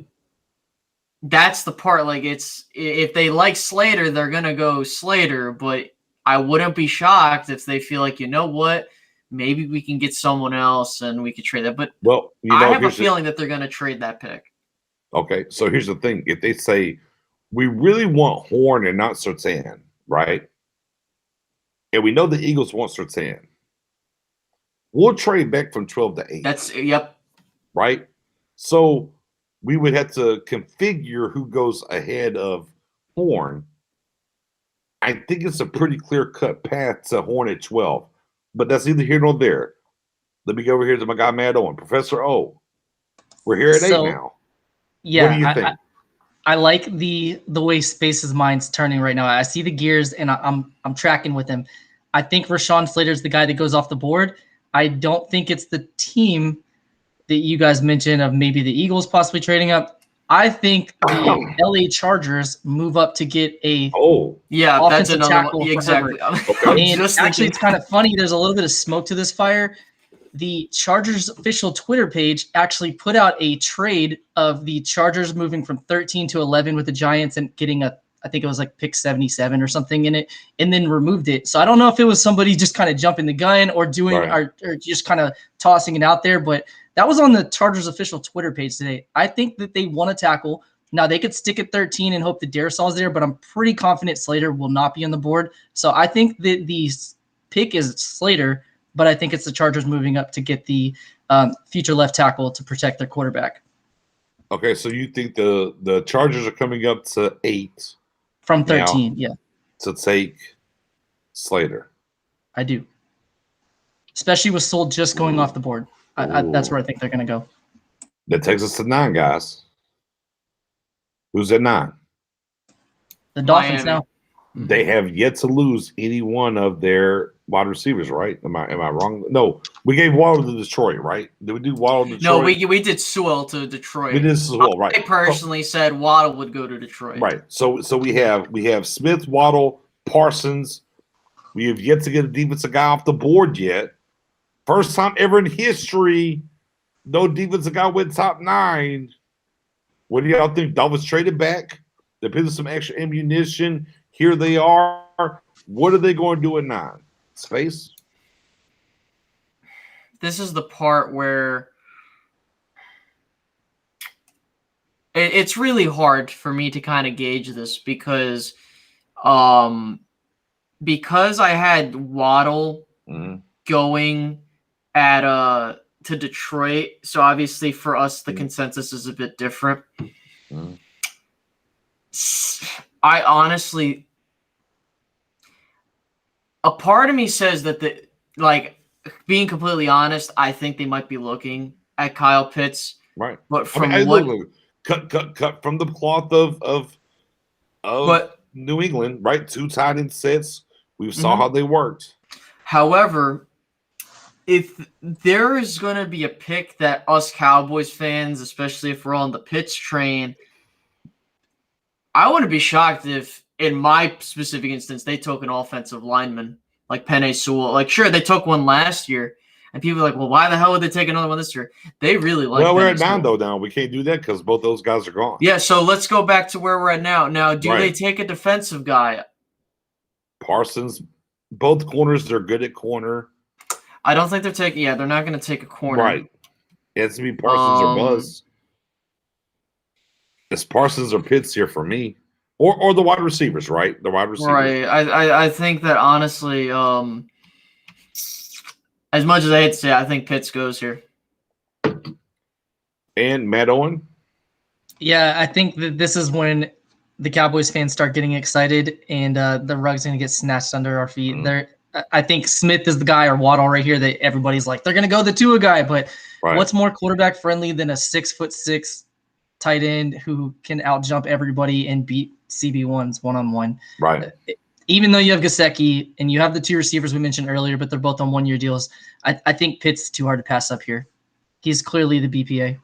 that's the part. Like, it's if they like Slater, they're gonna go Slater, but I wouldn't be shocked if they feel like, you know what, maybe we can get someone else and we could trade that. But Well, I have a here's feeling that they're gonna trade that pick. okay, so here's the thing. If they say we really want Horn and not Surtain, right? And we know the Eagles want Surtain, we'll trade back from 12 to 8. That's yep. Right? So we would have to configure who goes ahead of Horn. I think it's a pretty clear-cut path to Horn at 12, but that's neither here nor there. Let me go over here to my guy Matt Owen, Professor O. We're here at 8 now. Yeah, what do you think? I like the way Space's mind's turning right now. I see the gears, and I'm tracking with him. I think Rashawn Slater's the guy that goes off the board. I don't think it's the team that you guys mentioned of maybe the Eagles possibly trading up. I think the LA Chargers move up to get a yeah, that's offensive another tackle one. for Exactly. Okay. And actually, it's kind of funny. There's a little bit of smoke to this fire. The Chargers official Twitter page actually put out a trade of the Chargers moving from 13 to 11 with the Giants and getting I think it was like pick 77 or something in it, and then removed it. So I don't know if it was somebody just kind of jumping the gun or doing or just kind of tossing it out there, but that was on the Chargers official Twitter page today. I think that they want to tackle. Now they could stick at 13 and hope that Darisaul's there, but I'm pretty confident Slater will not be on the board. So I think that the pick is Slater, but I think it's the Chargers moving up to get the future left tackle to protect their quarterback. Okay, so you think the Chargers are coming up to 8 from 13, yeah, to take Slater? I do, especially with Soul just going off the board. That's where I think they're going to go. That takes us to 9, guys. Who's at 9? The Dolphins now. They have yet to lose any one of their wide receivers, right? Am I wrong? No, we gave Waddle to Detroit, right? Did we do Waddle to Detroit? No, we did Sewell to Detroit. We did Sewell, right? I personally said Waddle would go to Detroit. Right. So we have Smith, Waddle, Parsons. We have yet to get a defensive guy off the board yet. First time ever in history, no defensive guy went top 9. What do y'all think? Dolphins traded back. They put some extra ammunition. Here they are. What are they going to do at 9? Space? This is the part where it's really hard for me to kind of gauge this because I had Waddle going at to Detroit. So obviously for us the consensus is a bit different. I honestly, a part of me says that being completely honest, I think they might be looking at Kyle Pitts. Right. But from look, cut from the cloth of New England, right? 2 tight end sets. We saw how they worked. However, if there is going to be a pick that us Cowboys fans, especially if we're on the Pitts train, I wouldn't be shocked if, in my specific instance, they took an offensive lineman like Penei Sewell. Like, sure, they took one last year, and people are like, well, why the hell would they take another one this year? They really like. Well, we're at 9 though. Now we can't do that because both those guys are gone. Yeah, so let's go back to where we're at now. Now, do they take a defensive guy? Parsons, both corners. They're good at corner. I don't think they're taking. Yeah, they're not going to take a corner. Right. It has to be Parsons or Buzz. It's Parsons or Pitts here for me, or the wide receivers, right? The wide receivers, right? I think that honestly, as much as I hate to say it, I think Pitts goes here. And Matt Owen. Yeah, I think that this is when the Cowboys fans start getting excited, and the rug's going to get snatched under our feet. I think Smith is the guy, or Waddle right here, that everybody's like, they're going to go the Tua guy, but what's more quarterback friendly than a 6'6" tight end who can outjump everybody and beat CB1s one-on-one. Right. Even though you have Gesicki and you have the 2 receivers we mentioned earlier, but they're both on 1-year deals, I think Pitt's too hard to pass up here. He's clearly the BPA.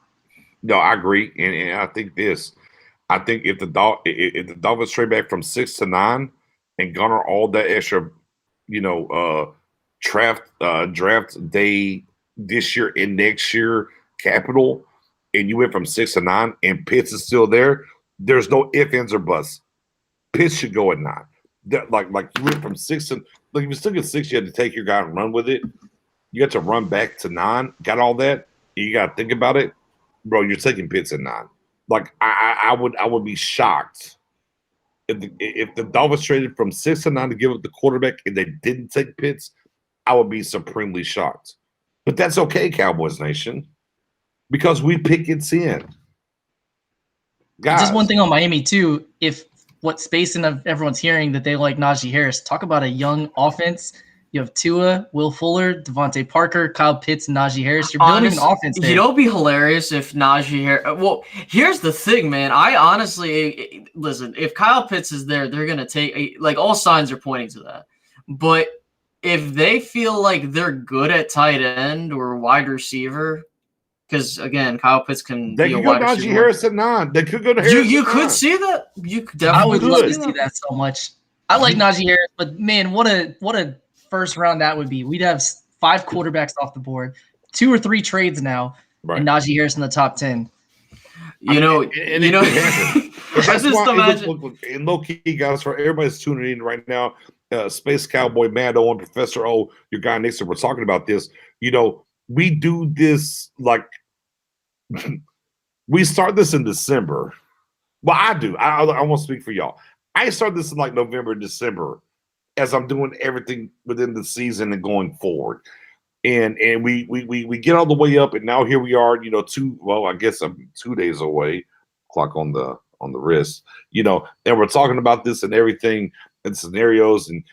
No, I agree, and I think this. I think if if the Dolphins trade back from 6 to 9 and garner all that extra, draft day this year and next year capital, and you went from 6 to 9, and Pitts is still there. There's no ifs, ands, or buts. Pitts should go at 9. Like you went from 6 to like if you still get 6, you had to take your guy and run with it. You got to run back to 9. Got all that. You got to think about it, bro. You're taking Pitts at 9. Like I would be shocked if the Dolphins traded from 6 to 9 to give up the quarterback and they didn't take Pitts. I would be supremely shocked. But that's okay, Cowboys Nation, because we pick its in. Guys, Just one thing on Miami too. If what space and everyone's hearing that they like Najee Harris, talk about a young offense. You have Tua, Will Fuller, Devontae Parker, Kyle Pitts, and Najee Harris. You're building an offense there. You know, it'd be hilarious if Najee Harris. Well, here's the thing, man. I honestly listen. If Kyle Pitts is there, they're gonna take like all signs are pointing to that. But if they feel like they're good at tight end or wide receiver, because again, Kyle Pitts can they be a could go wide Najee receiver. Harris at 9. They could go to Harris. You at could 9. see that. You could I definitely would love to see see that so much. I like Najee Harris, but man, what a first round that would be. We'd have 5 quarterbacks off the board, 2 or 3 trades now, Right. and Najee Harris in the top 10. You know, and you it know. could happen. But I that's just why, imagine. look, and low key, guys, for everybody's tuning in right now, Space Cowboy Mando and Professor O, your guy next to, we're talking about this. We do this like we start this in December. Well, I do. I won't speak for y'all. I start this in like November, December, as I'm doing everything within the season and going forward. And we get all the way up, and now here we are. I guess I'm 2 days away. Clock on the wrist. And we're talking about this and everything and scenarios. And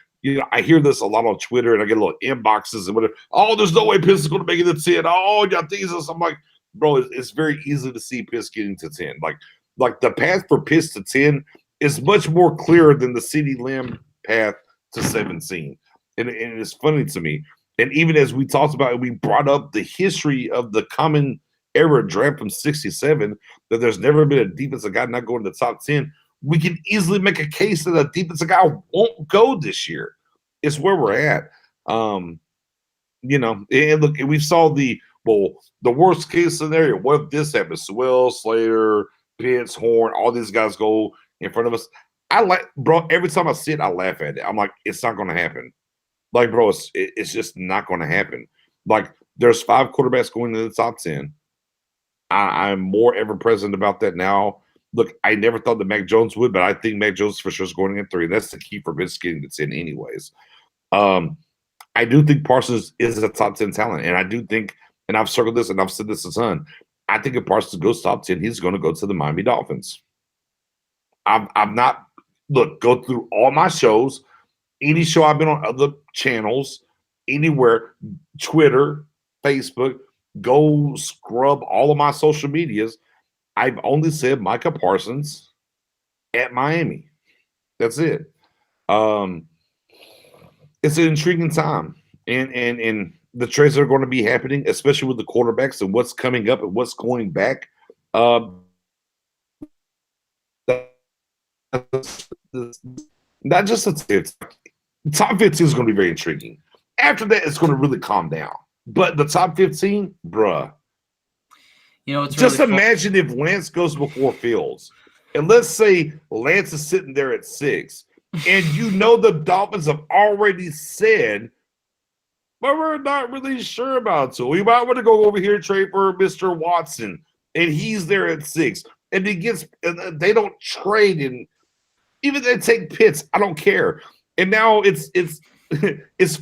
I hear this a lot on Twitter, and I get little inboxes and whatever. Oh, there's no way Pitts is going to make it to 10. Oh, y'all think this? I'm like, bro, it's very easy to see Pitts getting to 10. Like the path for Pitts to 10 is much more clear than the CeeDee Lamb path to 17. And it's funny to me. And even as we talked about, we brought up the history of the common era draft from 67, that there's never been a defensive guy not going to the top 10. We can easily make a case that a defensive guy won't go this year. It's where we're at. And look, we saw the worst case scenario. What if this happens? Sewell, Slater, Pitts, Horn, all these guys go in front of us. Bro, every time I see it, I laugh at it. I'm like, it's not going to happen. Like, bro, it's just not going to happen. Like, there's 5 quarterbacks going to the top 10. I'm more ever present about that now. Look, I never thought that Mac Jones would, but I think Mac Jones for sure is going in 3. That's the key for Vince getting to 10 anyways. I do think Parsons is a top 10 talent. And I do think, and I've circled this and I've said this a ton, I think if Parsons goes top 10, he's going to go to the Miami Dolphins. I'm not, look, go through all my shows, any show I've been on other channels, anywhere, Twitter, Facebook, go scrub all of my social medias. I've only said Micah Parsons at Miami. That's it. It's an intriguing time. And the trades are going to be happening, especially with the quarterbacks and what's coming up and what's going back. Not just the top 15 is going to be very intriguing. After that, it's going to really calm down. But the top 15, bruh. It's just really imagine if Lance goes before Fields. And let's say Lance is sitting there at 6. And the Dolphins have already said, but we're not really sure about it. We might want to go over here and trade for Mr. Watson. And he's there at 6. And they don't trade, and even they take Pitts, I don't care. And now it's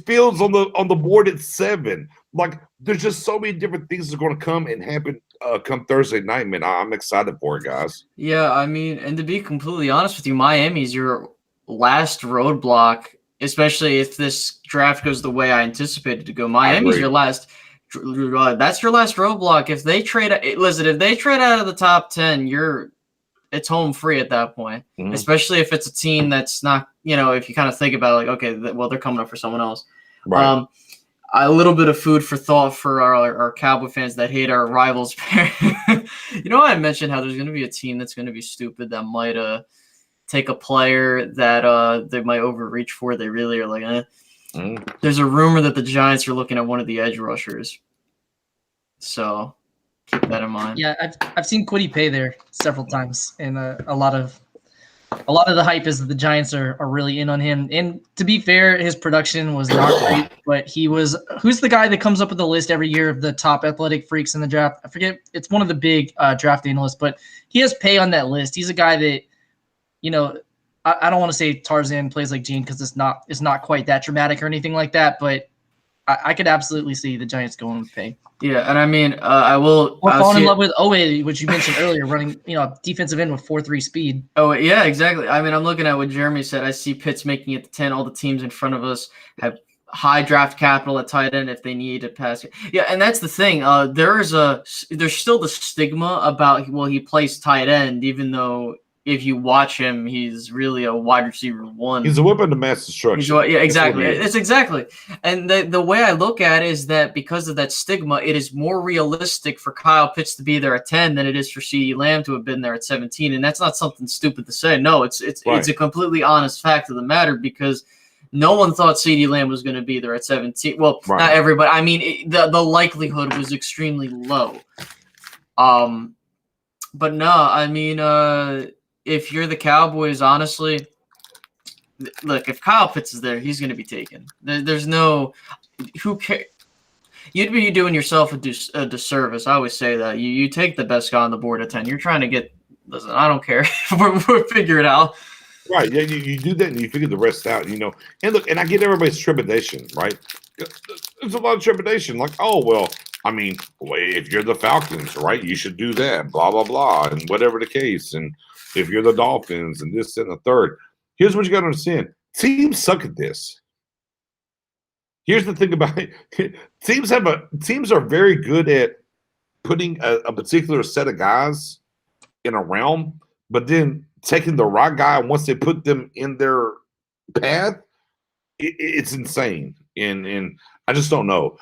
Fields on the board at 7. Like, there's just so many different things that are going to come and happen come Thursday night, man. I'm excited for it, guys. Yeah, I mean, and to be completely honest with you, Miami's your last roadblock, especially if this draft goes the way I anticipated to go. Miami's your last. That's your last roadblock. If they trade out of the top 10, it's home free at that point. Mm-hmm. Especially if it's a team that's not, if you kind of think about it, like, okay, they're coming up for someone else. Right. A little bit of food for thought for our Cowboy fans that hate our rivals. You know, I mentioned how there's going to be a team that's going to be stupid that might take a player that they might overreach for. They really are like, eh. There's a rumor that the Giants are looking at one of the edge rushers. So keep that in mind. Yeah, I've seen Kwity Paye there several times, and a lot of the hype is that the Giants are really in on him. And to be fair, his production was not great, but who's the guy that comes up with the list every year of the top athletic freaks in the draft? I forget. It's one of the big draft analysts, but he has Paye on that list. He's a guy that, you know, I don't want to say Tarzan plays like Gene because it's not quite that dramatic or anything like that, but I could absolutely see the Giants going with Paye. Yeah, and I mean, I will. Or falling in love with Owe, which you mentioned earlier, running, defensive end with 4.3 speed. Oh, yeah, exactly. I mean, I'm looking at what Jeremy said. I see Pitts making it to 10. All the teams in front of us have high draft capital at tight end if they need to pass. Yeah, and that's the thing. There's still the stigma about, well, he plays tight end, even though if you watch him, he's really a wide receiver one. He's a weapon of mass destruction. Yeah, exactly. It's exactly. And the way I look at it is that because of that stigma, it is more realistic for Kyle Pitts to be there at 10 than it is for CeeDee Lamb to have been there at 17. And that's not something stupid to say. No, it's a completely honest fact of the matter, because no one thought CeeDee Lamb was going to be there at 17. Well, not everybody. I mean, the likelihood was extremely low. But no, I mean, if you're the Cowboys, honestly, look, if Kyle Pitts is there, he's going to be taken. There's no – who cares? You'd be doing yourself a disservice. I always say that. You take the best guy on the board at 10. You're trying to get – listen, I don't care. we'll figure it out. Right. Yeah, you do that and you figure the rest out, And look, and I get everybody's trepidation, right? There's a lot of trepidation. Like, oh, well, I mean, if you're the Falcons, right, you should do that, blah, blah, blah, and whatever the case. And if you're the Dolphins and this and the third. Here's what you got to understand. Teams suck at this. Here's the thing about it. Teams are very good at putting a particular set of guys in a realm, but then taking the right guy, once they put them in their path, it's insane. And I just don't know.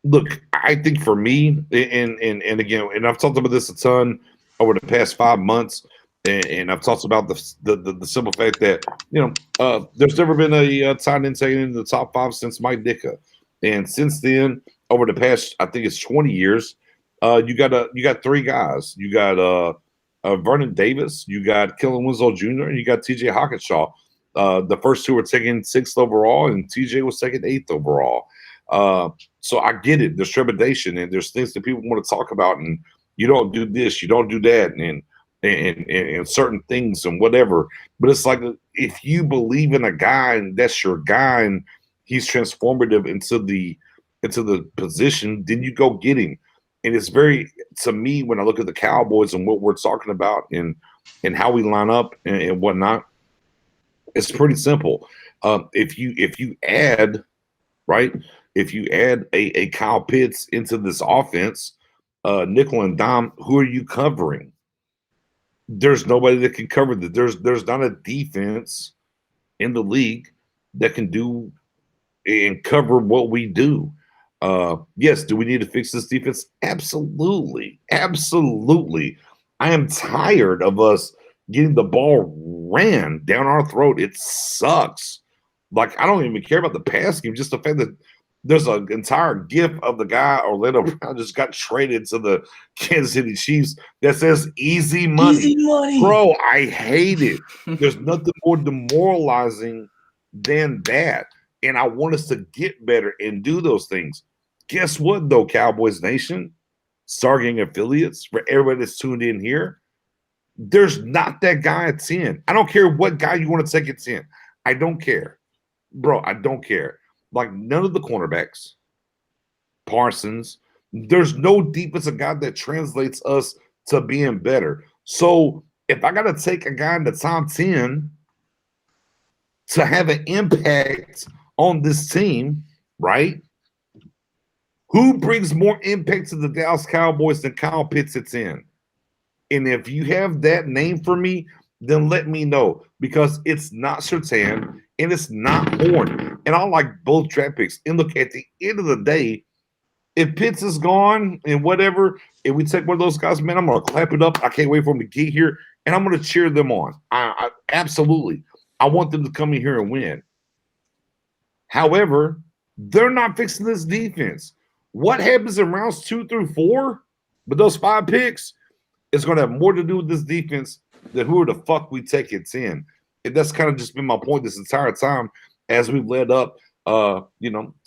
Look, I think for me, and again, and I've talked about this a ton over the past 5 months, and I've talked about the simple fact that there's never been a tight end taken into the top 5 since Mike Ditka, and since then, over the past, I think it's 20 years, you got 3 guys. You got Vernon Davis, you got Kellen Winslow Jr., and you got T.J. Hawkinshaw. The first 2 were taken 6th overall, and T.J. was taken 8th overall. So I get it. There's trepidation, and there's things that people want to talk about, and you don't do this, you don't do that, and certain things and whatever. But it's like, if you believe in a guy and that's your guy and he's transformative into the position, then you go get him. And it's very, to me, when I look at the Cowboys and what we're talking about and how we line up and whatnot, it's pretty simple. If you add, right, if you add a Kyle Pitts into this offense, nickel and dime, who are you covering? There's nobody that can cover that. There's not a defense in the league that can do and cover what we do. Yes, do we need to fix this defense? Absolutely. Absolutely. I am tired of us getting the ball ran down our throat. It sucks. Like, I don't even care about the pass game, just the fact that there's an entire gif of the guy Orlando Brown just got traded to the Kansas City Chiefs that says easy money. Easy money. Bro, I hate it. There's nothing more demoralizing than that. And I want us to get better and do those things. Guess what, though, Cowboys Nation, Stargang affiliates, for everybody that's tuned in here, there's not that guy at 10. I don't care what guy you want to take at 10. I don't care. Bro, I don't care. Like, none of the cornerbacks, Parsons, there's no defensive guy that translates us to being better. So if I got to take a guy in the top 10 to have an impact on this team, right? Who brings more impact to the Dallas Cowboys than Kyle Pitts at 10? And if you have that name for me, then let me know, because it's not Surtain and it's not Horn. And I like both draft picks. And look, at the end of the day, if Pitts is gone and whatever, if we take one of those guys, man, I'm gonna clap it up. I can't wait for them to get here, and I'm gonna cheer them on. I absolutely, I want them to come in here and win. However, they're not fixing this defense. What happens in rounds 2 through 4 with those 5 picks is going to have more to do with this defense than who the fuck we take at 10. And that's kind of just been my point this entire time as we've led up, to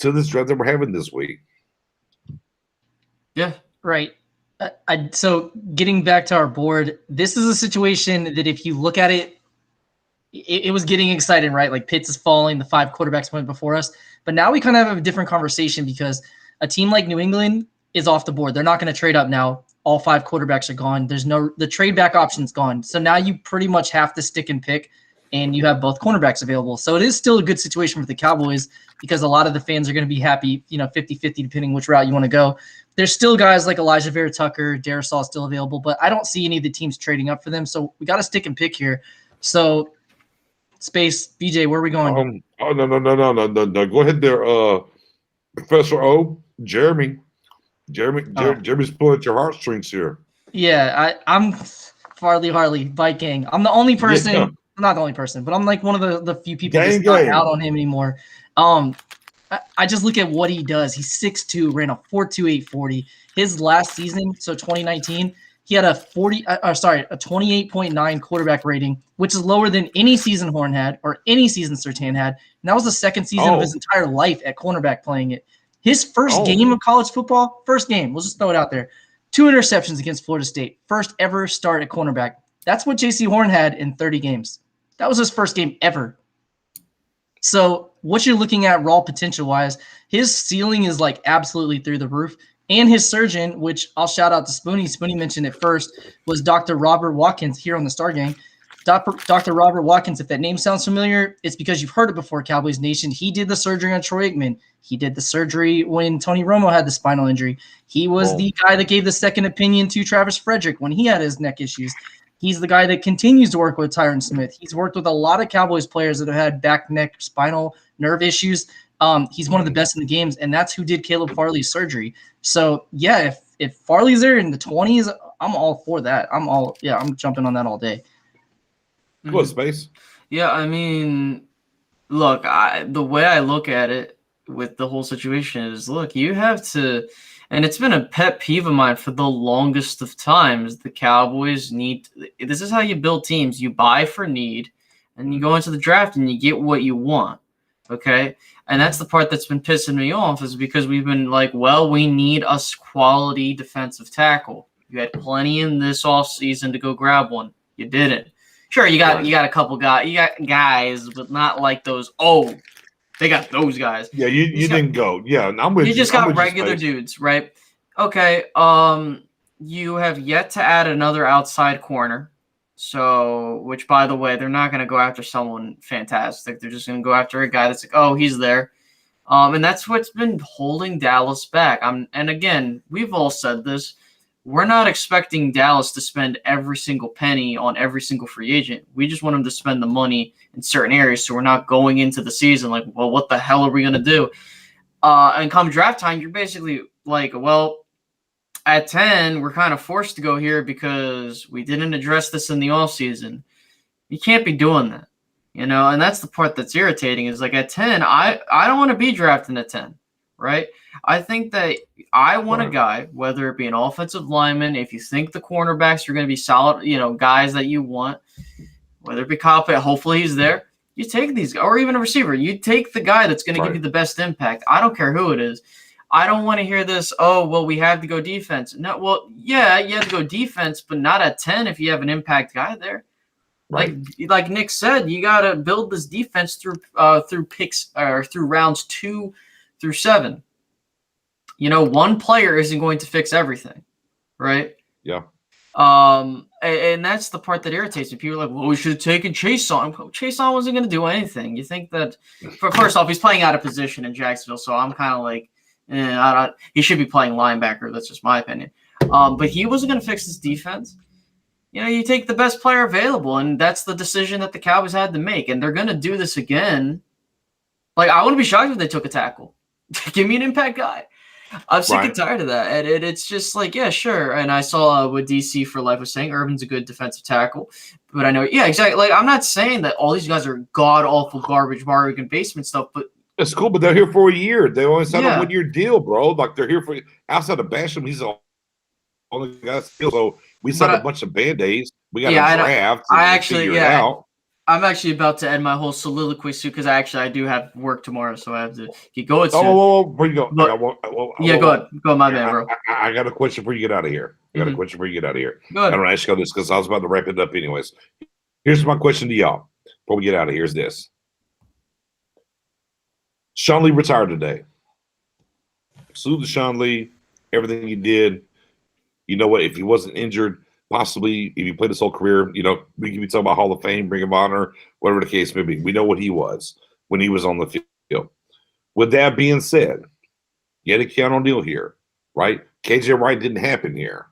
this draft that we're having this week. Yeah. Right. So getting back to our board, this is a situation that if you look at it, it was getting exciting, right? Like Pitts is falling, the 5 quarterbacks went before us. But now we kind of have a different conversation because a team like New England is off the board. They're not going to trade up now. All 5 quarterbacks are gone. The trade back option's gone. So now you pretty much have to stick and pick, and you have both cornerbacks available. So it is still a good situation for the Cowboys because a lot of the fans are going to be happy, 50-50 depending which route you want to go. There's still guys like Elijah Vera Tucker, Darisaw is still available, but I don't see any of the teams trading up for them. So we got to stick and pick here. So Space, BJ, where are we going? No. Go ahead there, Professor O, Jeremy. Jeremy's pulling at your heartstrings here. Yeah, I'm Farley Harley, Bike Gang. I'm the only person, Yeah. not the only person, but I'm like one of the few people Gang, that's not gang. out on him anymore. I just look at what he does. He's 6'2", ran a 4.28 40. His last season, so 2019, he had a 28.9 quarterback rating, which is lower than any season Horn had or any season Surtain had. And that was the second season of his entire life at cornerback playing it. His first game of college football, we'll just throw it out there, 2 interceptions against Florida State. First ever start at cornerback. That's what J.C. Horn had in 30 games. That was his first game ever. So what you're looking at raw potential-wise, his ceiling is like absolutely through the roof. And his surgeon, which I'll shout out to Spoonie. Spoonie mentioned it first, was Dr. Robert Watkins here on the Star Gang. Dr. Robert Watkins, if that name sounds familiar, it's because you've heard it before, Cowboys Nation. He did the surgery on Troy Aikman. He did the surgery when Tony Romo had the spinal injury. He was the guy that gave the second opinion to Travis Frederick when he had his neck issues. He's the guy that continues to work with Tyron Smith. He's worked with a lot of Cowboys players that have had back, neck, spinal nerve issues. He's one of the best in the games, and that's who did Caleb Farley's surgery. So, yeah, if Farley's there in the 20s, I'm all for that. I'm jumping on that all day. Go ahead, Space. Yeah, I mean, look, the way I look at it with the whole situation is, look, you have to, and it's been a pet peeve of mine for the longest of times, the Cowboys need, this is how you build teams. You buy for need, and you go into the draft, and you get what you want, okay? And that's the part that's been pissing me off is because we've been like, well, we need a quality defensive tackle. You had plenty in this offseason to go grab one. You didn't. Sure, you got a couple guys. You got guys, but not like those. Oh, they got those guys. Yeah, you didn't go. Yeah, I'm with you. You just got regular dudes, right? Okay. You have yet to add another outside corner. So, which by the way, they're not going to go after someone fantastic. They're just going to go after a guy that's like, oh, he's there. And that's what's been holding Dallas back. And again, we've all said this. We're not expecting Dallas to spend every single penny on every single free agent. We just want them to spend the money in certain areas. So we're not going into the season like, well, what the hell are we going to do? And come draft time, you're basically like, well, at 10, we're kind of forced to go here because we didn't address this in the offseason. You can't be doing that, and that's the part that's irritating is like at 10, I don't want to be drafting at 10, right? I think that I want a guy, whether it be an offensive lineman, if you think the cornerbacks are going to be solid, guys that you want, whether it be Kyle Pitt, hopefully he's there. You take these, or even a receiver. You take the guy that's going to give you the best impact. I don't care who it is. I don't want to hear this, oh, well, we have to go defense. No, well, yeah, you have to go defense, but not at 10 if you have an impact guy there. Right. Like Nick said, you got to build this defense through picks or through rounds 2 through 7. One player isn't going to fix everything, right? Yeah. And that's the part that irritates me. People are like, well, we should have taken Chase on. Chase on wasn't going to do anything. You think that, first off, he's playing out of position in Jacksonville, so I'm kind of like, he should be playing linebacker. That's just my opinion. But he wasn't going to fix this defense. You take the best player available, and that's the decision that the Cowboys had to make, and they're going to do this again. Like, I wouldn't be shocked if they took a tackle. Give me an impact guy. I'm sick and Right. tired of that. And it's just like, yeah, sure. And I saw what DC for Life was saying. Urban's a good defensive tackle. But I know, yeah, exactly. Like, I'm not saying that all these guys are god awful garbage, bargain basement stuff, but It's cool, but they're here for a year. They only signed a Yeah. 1-year deal, bro. Like they're here for outside of Basham. He's the only guy still. So we signed But a bunch of band-aids. We got Yeah, a I don't- draft. I and actually- figure yeah. it out. I'm actually about to end my whole soliloquy soon because I do have work tomorrow, so I have to get going soon. Oh, before you go, But- yeah, Go ahead. Go, my man, bro. I got a question before you get out of here. I got a Mhm. question before you get out of here. Go I ahead. don't ask you this because I was about to wrap it up anyways. Here's my question to y'all before we get out of here. Is this: Sean Lee retired today. Salute to Sean Lee, everything he did. You know what? If he wasn't injured, possibly if he played his whole career, we could be talking about Hall of Fame, Ring of Honor, whatever the case may be. We know what he was when he was on the field. With that being said, you had a Keanu deal here, right? KJ Wright didn't happen here.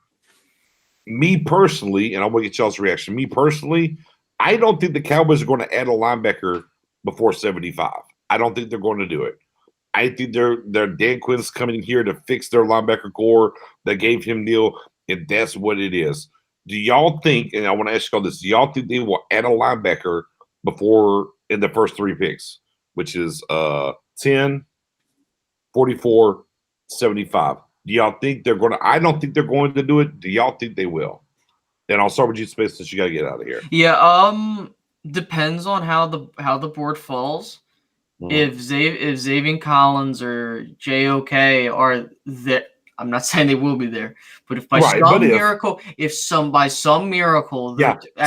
Me personally, and I want to get y'all's reaction. Me personally, I don't think the Cowboys are going to add a linebacker before 75. I don't think they're going to do it. I think they're Dan Quinn's coming here to fix their linebacker core that gave him deal, and that's what it is. Do y'all think, and I want to ask you all this, do y'all think they will add a linebacker before in the first 3 picks, which is 10, 44, 75? Do y'all think they're going to? I don't think they're going to do it. Do y'all think they will? And I'll start with you, Space, since you got to get out of here. Yeah, depends on how the board falls. If Xavier Collins or JOK are there, I'm not saying they will be there, but if by some miracle, Yeah.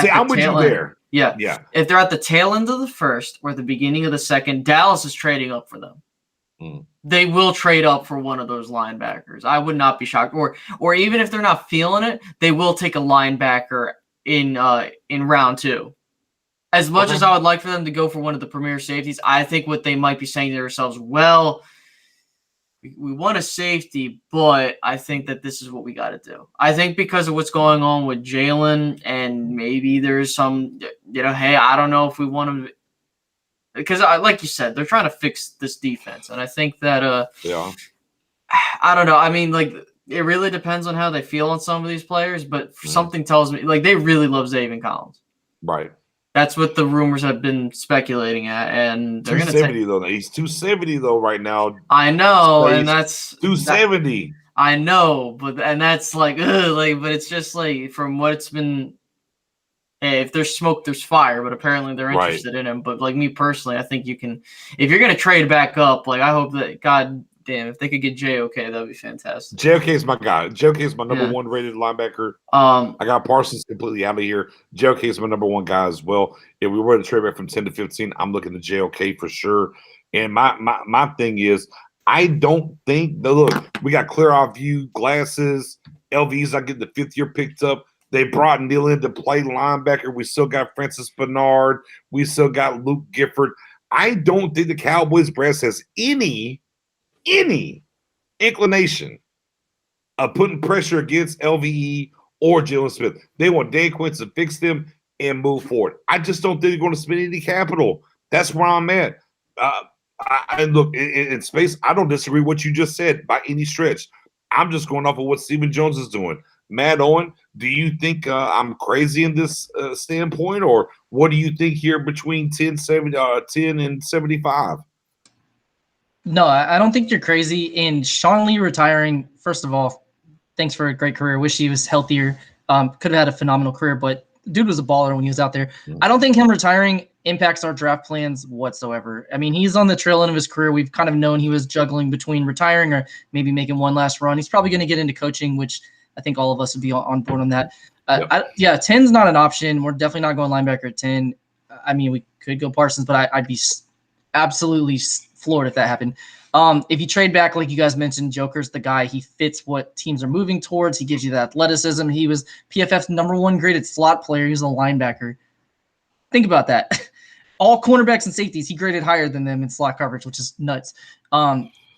See, I'm with you there. Yeah. Yeah. If they're at the tail end of the first or the beginning of the second, Dallas is trading up for them. They will trade up for one of those linebackers. I would not be shocked. Or even if they're not feeling it, they will take a linebacker in round 2. As much as I would like for them to go for one of the premier safeties, I think what they might be saying to themselves, well, we want a safety, but I think that this is what we got to do. I think because of what's going on with Jalen, and maybe there's some, hey, I don't know if we want him. Because, like you said, they're trying to fix this defense. And I think that, Yeah. I don't know. I mean, like, it really depends on how they feel on some of these players, but something tells me, like, they really love Xavier Collins. Right. That's what the rumors have been speculating at, and they're going to 270 though. He's 270 though right now. I know, Space, and that's 270. I know, but that's like, but it's just like from what it's been. Hey, if there's smoke, there's fire. But apparently they're interested in him. But like me personally, I think you can, if you're going to trade back up. Like I hope that, God damn, if they could get JOK, that'd be fantastic. JOK is my guy. JOK is my number 1 rated linebacker. I got Parsons completely out of here. JOK is my number 1 guy as well. If we were to trade back from 10 to 15, I'm looking at JOK for sure. And my thing is, I don't think look, we got clear eye view glasses. LV's not getting the 5th year picked up. They brought Neal in to play linebacker. We still got Francis Bernard. We still got Luke Gifford. I don't think the Cowboys brass has any inclination of putting pressure against LVE or Jalen Smith. They want Dan Quinn to fix them and move forward. I just don't think they're going to spend any capital. That's where I'm at. And look, in Space, I don't disagree with what you just said by any stretch. I'm just going off of what Stephen Jones is doing. Matt Owen, do you think I'm crazy in this standpoint, or what do you think here between 10 and 75? No, I don't think you're crazy. And Sean Lee retiring, first of all, thanks for a great career. Wish he was healthier. Could have had a phenomenal career, but dude was a baller when he was out there. I don't think him retiring impacts our draft plans whatsoever. I mean, he's on the trail end of his career. We've kind of known he was juggling between retiring or maybe making one last run. He's probably going to get into coaching, which I think all of us would be on board on that. 10's not an option. We're definitely not going linebacker at 10. I mean, we could go Parsons, but I'd be absolutely floored if that happened. If you trade back, like you guys mentioned, Joker's the guy. He fits what teams are moving towards. He gives you the athleticism. He was PFF's number 1 graded slot player. He was a linebacker. Think about that. All cornerbacks and safeties, he graded higher than them in slot coverage, which is nuts.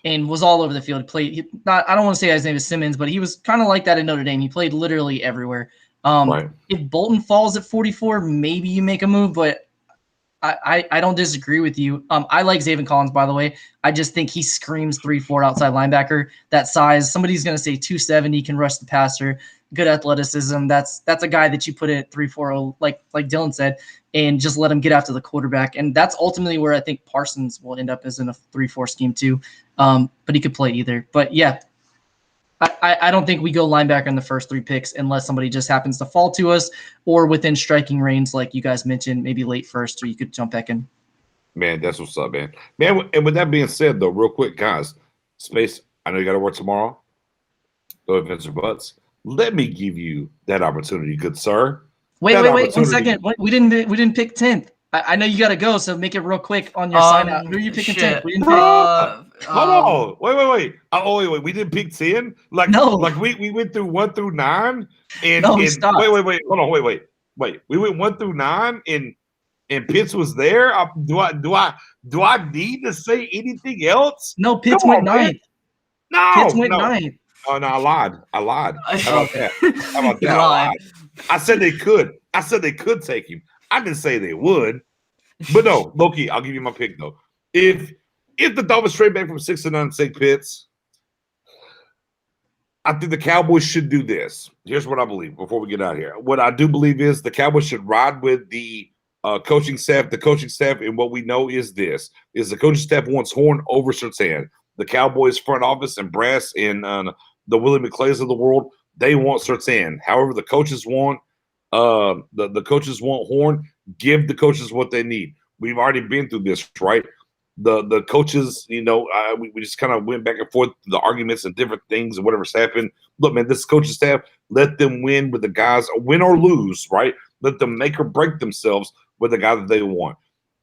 And was all over the field. I don't want to say his name is Simmons, but he was kind of like that in Notre Dame. He played literally everywhere. If Bolton falls at 44, maybe you make a move, but I don't disagree with you. I like Zaven Collins, by the way. I just think he screams 3-4 outside linebacker. That size, somebody's gonna say 270, can rush the passer, good athleticism. That's a guy that you put at 3-4, like Dylan said, and just let him get after the quarterback. And that's ultimately where I think Parsons will end up, is in a 3-4 scheme too. But he could play either. But yeah, I don't think we go linebacker in the first 3 picks unless somebody just happens to fall to us or within striking range, like you guys mentioned, maybe late first, or you could jump back in. Man, that's what's up, man. Man, and with that being said, though, real quick, guys, Space, I know you got to work tomorrow. No ifs or buts. Let me give you that opportunity, good sir. Wait, 1 second. We didn't pick 10th. I know you got to go, so make it real quick on your sign out. Who are you picking 10th? We didn't pick. Hold on. Wait. Oh, wait. We didn't pick 10? No. Like we went through 1 through 9. And, no, and stop. Wait. Hold on. Wait. We went 1 through 9 and Pitts was there. Do I need to say anything else? No, Pitts went 9th. No. Pitts went 9th. Oh, no, I lied. How about that? How about that? I lied. I said they could. I said they could take him. I didn't say they would. But no, Loki, I'll give you my pick though. If the Dolphins trade back from 6 to 9 and take Pitts, I think the Cowboys should do this. Here's what I believe before we get out of here. What I do believe is the Cowboys should ride with the coaching staff. The coaching staff, and what we know is this: is the coaching staff wants Horn over Surtain. The Cowboys front office and brass and the Willie McClays of the world, they want Surtain. However, the coaches want the coaches want Horn. Give the coaches what they need. We've already been through this, right? The coaches, we just kind of went back and forth, the arguments and different things and whatever's happened. Look, man, this coaching staff, let them win with the guys, win or lose, right? Let them make or break themselves with the guy that they want.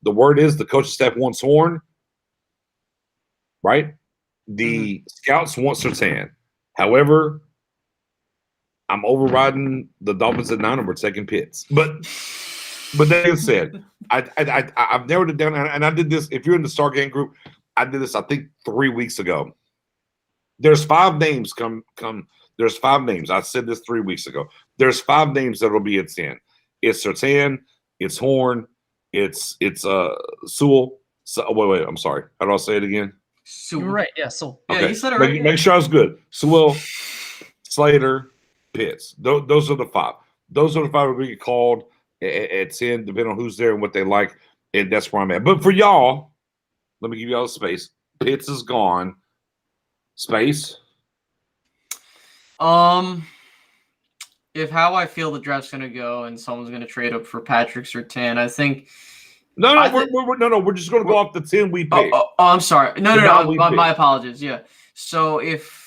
The word is the coaching staff wants Horn, right? The scouts want Surtain. However, I'm overriding the Dolphins at 9 and we're taking Pitts. But that being said, I've narrowed it down, and I did this. If you're in the Star Gang group, I did this, I think, 3 weeks ago. There's 5 names There's 5 names. I said this 3 weeks ago. There's 5 names that will be at 10. It's Surtain, it's Horn, it's Sewell. Wait, I'm sorry. How do I say it again? You're right. Yeah, Sewell. Yeah, Okay. you said it right. Make sure I was good. Sewell, Slater, Pitts. Those are the 5. Those are the 5 we get called at 10, depending on who's there and what they like. And that's where I'm at. But for y'all, let me give y'all a space. Pitts is gone. Space. If how I feel the draft's gonna go and someone's gonna trade up for Patrick Surtain, I think. We're just gonna go off the 10 we picked. Oh, I'm sorry. No. My apologies. Yeah. So if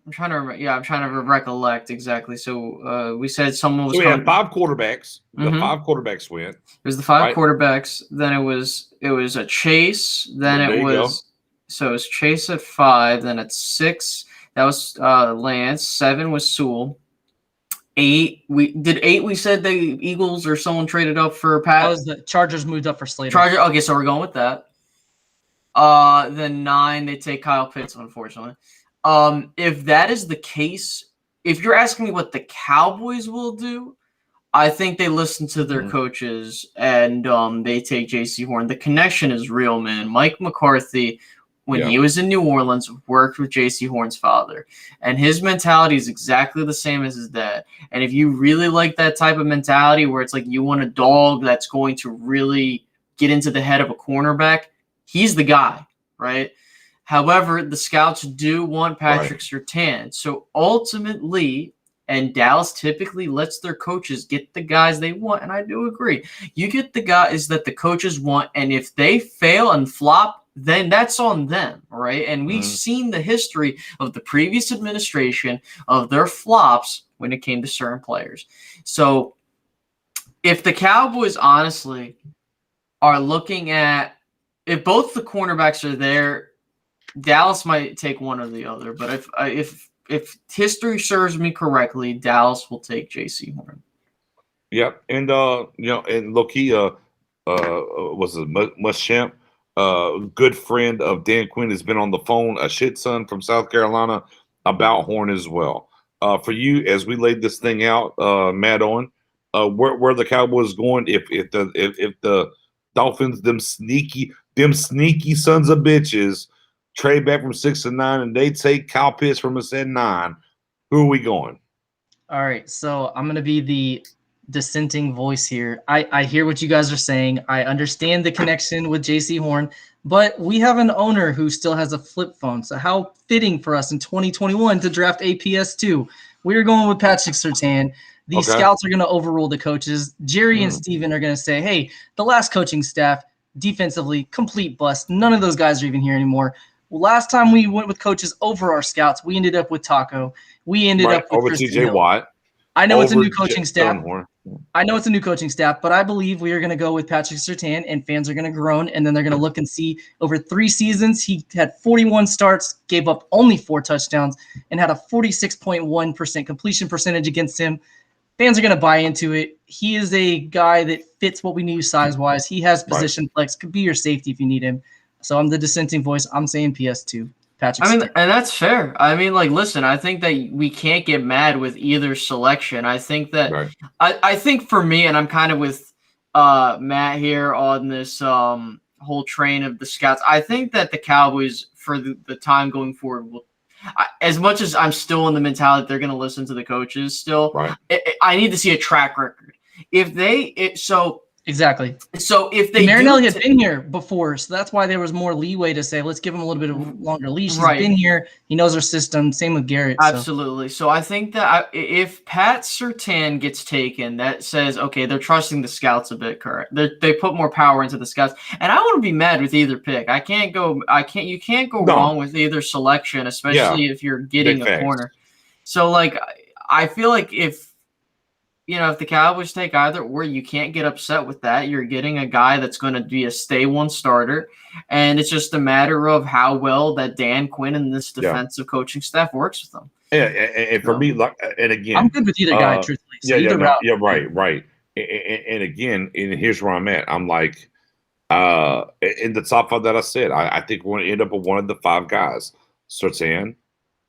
I'm trying to recollect exactly. So we said someone was. So we had 5 quarterbacks. The 5 quarterbacks went. It was the 5 quarterbacks. Then it was a Chase. Then it was. So it was Chase at 5. Then at 6, that was Lance. 7 was Sewell. 8. We said the Eagles or someone traded up for Pat. That was the Chargers moved up for Slater. Okay, so we're going with that. Then 9, they take Kyle Pitts, unfortunately. If that is the case, if you're asking me what the Cowboys will do, I think they listen to their coaches and they take J.C. Horn. The connection is real, man. Mike McCarthy, when he was in New Orleans, worked with J.C. Horn's father. And his mentality is exactly the same as his dad. And if you really like that type of mentality where it's like you want a dog that's going to really get into the head of a cornerback, he's the guy, right? However, the scouts do want Patrick Surtain. So ultimately, and Dallas typically lets their coaches get the guys they want. And I do agree. You get the guys that the coaches want. And if they fail and flop, then that's on them, right? And we've seen the history of the previous administration of their flops when it came to certain players. So if the Cowboys honestly are looking at, if both the cornerbacks are there, Dallas might take one or the other. But if history serves me correctly, Dallas will take J.C. Horn. Yep, and and Loki was it Muschamp, good friend of Dan Quinn, has been on the phone a shit son from South Carolina about Horn as well. For you, as we laid this thing out, Matt Owen, where the Cowboys going if the Dolphins, them sneaky sons of bitches, trade back from 6 to 9 and they take Kyle Pitts from us at 9, who are we going? All right, so I'm gonna be the dissenting voice here. I hear what you guys are saying. I understand the connection with JC Horn, but we have an owner who still has a flip phone. So how fitting for us in 2021 to draft APS2. We're going with Patrick Surtain. These Okay. scouts are going to overrule the coaches. Jerry and Steven are going to say, hey, the last coaching staff, defensively, complete bust. None of those guys are even here anymore. Well, last time we went with coaches over our scouts, we ended up with Taco. We ended up with over Kristen TJ Hill. Watt. I know it's a over new coaching Jeff staff. Dunmore. I know it's a new coaching staff, but I believe we are going to go with Patrick Surtain, and fans are going to groan, and then they're going to look and see over 3 seasons, he had 41 starts, gave up only 4 touchdowns, and had a 46.1% completion percentage against him. Fans are going to buy into it. He is a guy that fits what we need size-wise. He has position flex, could be your safety if you need him. So I'm the dissenting voice. I'm saying PS2. Patrick I mean, Surtain. and that's fair. I mean, like, listen, I think that we can't get mad with either selection. I think that Right. I think for me, and I'm kind of with Matt here on this whole train of the scouts. I think that the Cowboys, for the time going forward, will, as much as I'm still in the mentality that they're going to listen to the coaches still, Right. I need to see a track record. If Exactly. So if they Marinelli do had been here before, so that's why there was more leeway to say, let's give him a little bit of longer leash. He's Right. been here. He knows our system. Same with Garrett. So. Absolutely. So I think that if Pat Surtain gets taken, that says, okay, they're trusting the scouts a bit, correct? They put more power into the scouts. And I wouldn't be mad with either pick. You can't go wrong with either selection, especially if you're getting Big a facts. corner. So, like, I feel like if the Cowboys take either or, you can't get upset with that. You're getting a guy that's going to be a stay one starter, and it's just a matter of how well that Dan Quinn and this defensive coaching staff works with them. Yeah, and for me, like, and again, I'm good with either guy, truthfully. So either route. Right. And again, and here's where I'm at. I'm like, in the top 5 that I said, I think we're going to end up with one of the 5 guys: Surtain,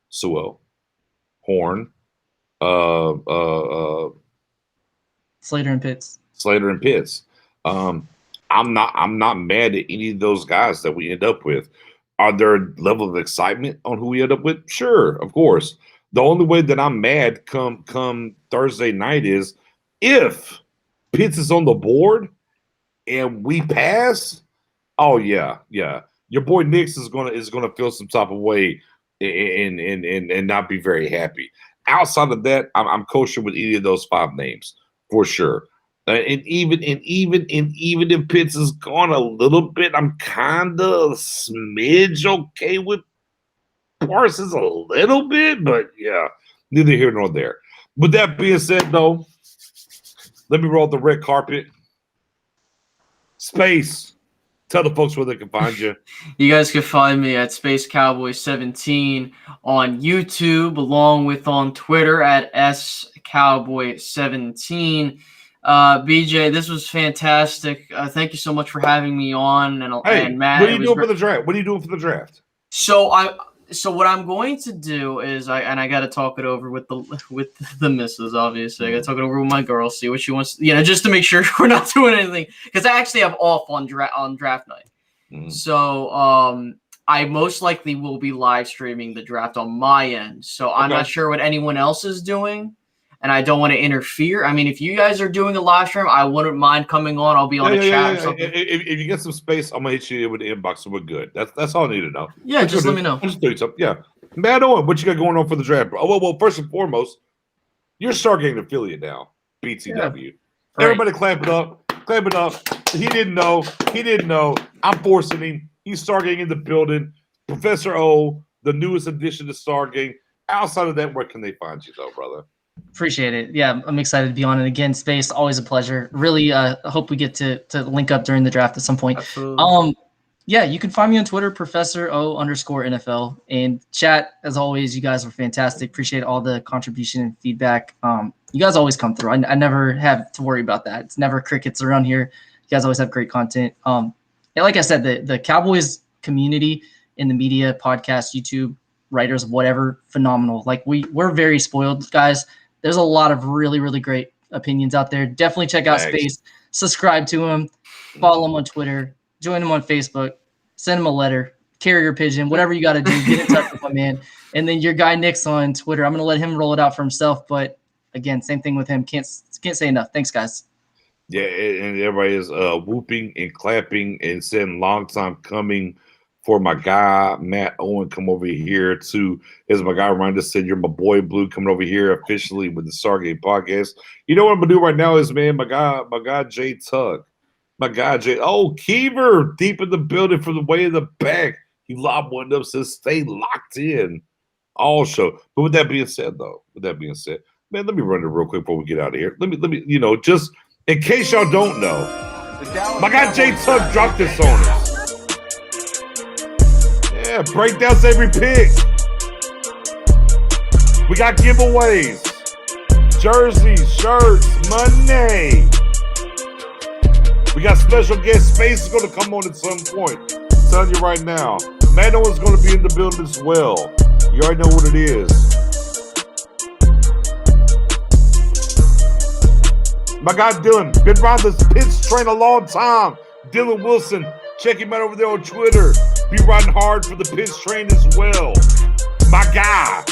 Sewell, Horn, Slater and Pitts. I'm not mad at any of those guys that we end up with. Are there a level of excitement on who we end up with? Sure, of course. The only way that I'm mad come Thursday night is if Pitts is on the board and we pass. Oh yeah. Your boy Nix is gonna feel some type of way and not be very happy. Outside of that, I'm kosher with any of those 5 names for sure. And even if Pitts is gone a little bit, I'm kind of smidge okay with Parsons a little bit, but yeah, neither here nor there. With that being said, though, let me roll the red carpet. Space. Tell the folks where they can find you. You guys can find me at Space Cowboy 17 on YouTube, along with on Twitter at SCowboy17. BJ, this was fantastic. Thank you so much for having me on. And Matt, what are you doing for the draft? What are you doing for the draft? So what I'm going to do is I got to talk it over with the missus. Obviously, I got to talk it over with my girl, see what she wants. Just to make sure we're not doing anything, because I actually have off on draft night. Mm-hmm. So I most likely will be live streaming the draft on my end. So I'm not sure what anyone else is doing, and I don't want to interfere. I mean, if you guys are doing a live stream, I wouldn't mind coming on. I'll be on a chat or something. If you get some space, I'm gonna hit you with the inbox and we're good. That's all I need to know. Yeah, just let me know. Just do something. Yeah. Matt Owen, what you got going on for the draft? Oh, well, first and foremost, you're Stargate affiliate now. BTW. Yeah. Everybody clamp it up. Clamp it up. He didn't know. I'm forcing him. He's Stargate in the building. Professor O, the newest addition to Stargate. Outside of that, where can they find you though, brother? Appreciate it. Yeah, I'm excited to be on it again. Space, always a pleasure. Really hope we get to link up during the draft at some point. Absolutely. Yeah, you can find me on Twitter, Professor O_NFL. And chat, as always, you guys are fantastic. Appreciate all the contribution and feedback. You guys always come through. I never have to worry about that. It's never crickets around here. You guys always have great content. And like I said, the Cowboys community in the media, podcast, YouTube, writers, whatever, phenomenal. Like we're very spoiled, guys. There's a lot of really, really great opinions out there. Definitely check out Thanks. Space. Subscribe to him. Follow him on Twitter. Join him on Facebook. Send him a letter. Carrier pigeon. Whatever you got to do. Get in touch with my man. And then your guy Nick's on Twitter. I'm going to let him roll it out for himself. But again, same thing with him. Can't say enough. Thanks, guys. Yeah, and everybody is whooping and clapping and saying long time coming for my guy Matt Owen come over here too. As my guy Ryan just said, you're my boy Blue coming over here officially with the Stargate podcast. You know what I'm gonna do right now is, man, my guy Jay Tug. My guy Jay. Oh, Keever deep in the building from the way in the back. He lobbed one up, says stay locked in all show. But with that being said, man, let me run it real quick before we get out of here. Let me, just in case y'all don't know, my guy Jay Tug dropped this on us. Yeah, breakdowns every pick. We got giveaways, jerseys, shirts, money. We got special guest Space is going to come on at some point. I'm telling you right now, Matt Owen's going to be in the building as well. You already know what it is. My guy Dylan, been around this pitch train a long time. Dylan Wilson, check him out over there on Twitter. Be riding hard for the pitch train as well. My guy.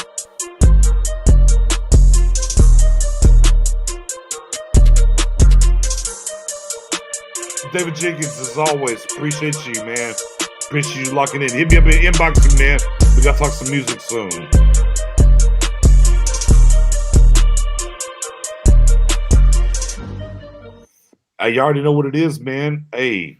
David Jenkins, as always, appreciate you, man. Appreciate you locking in. Hit me up in the inboxing, man. We got to talk some music soon. You already know what it is, man. Hey,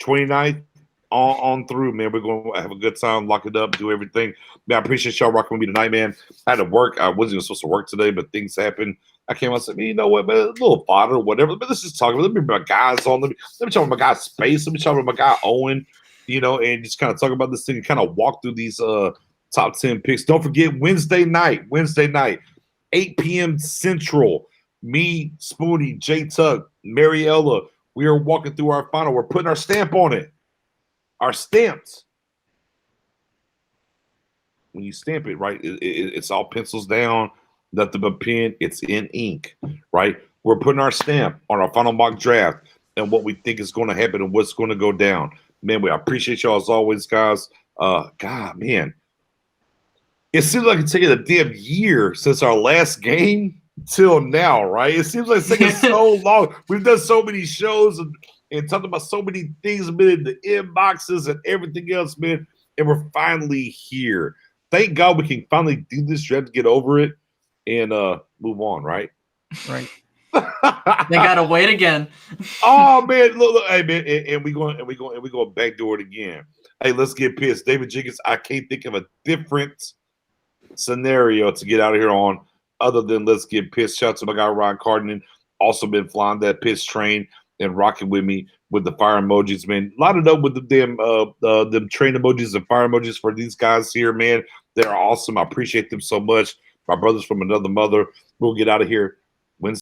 29th on through, man. We're going to have a good time, lock it up, do everything. Man, I appreciate y'all rocking with me tonight, man. I had to work. I wasn't even supposed to work today, but things happened. I came out and said, man, you know what, man, a little fodder or whatever. But let's just talk about it. Let me bring my guys on. Let me talk about my guy Space. Let me talk about my guy Owen, and just kind of talk about this thing and kind of walk through these top 10 picks. Don't forget Wednesday night, 8 p.m. Central. Me, Spoonie, J Tug, Mariella, we are walking through our final. We're putting our stamp on it. Our stamps. When you stamp it, right, it's all pencils down, nothing but pen. It's in ink, right? We're putting our stamp on our final mock draft and what we think is going to happen and what's going to go down. Man, I appreciate y'all as always, guys. God, man. It seems like it's taken a damn year since our last game till now, right? It seems like it's taking so long. We've done so many shows and talked about so many things, been in the inboxes and everything else, man. And we're finally here. Thank God we can finally do this. You have to get over it and move on, right? Right. They gotta wait again. Oh man, look, hey man, and we going backdoor it again. Hey, let's get pissed. David Jenkins, I can't think of a different scenario to get out of here on other than let's get pissed. Shout out to my guy Ron Cardinal, also been flying that pitch train and rocking with me with the fire emojis, man. A lot of up with the damn them train emojis and fire emojis for these guys here, man. They're awesome. I appreciate them so much. My brothers from another mother. We'll get out of here.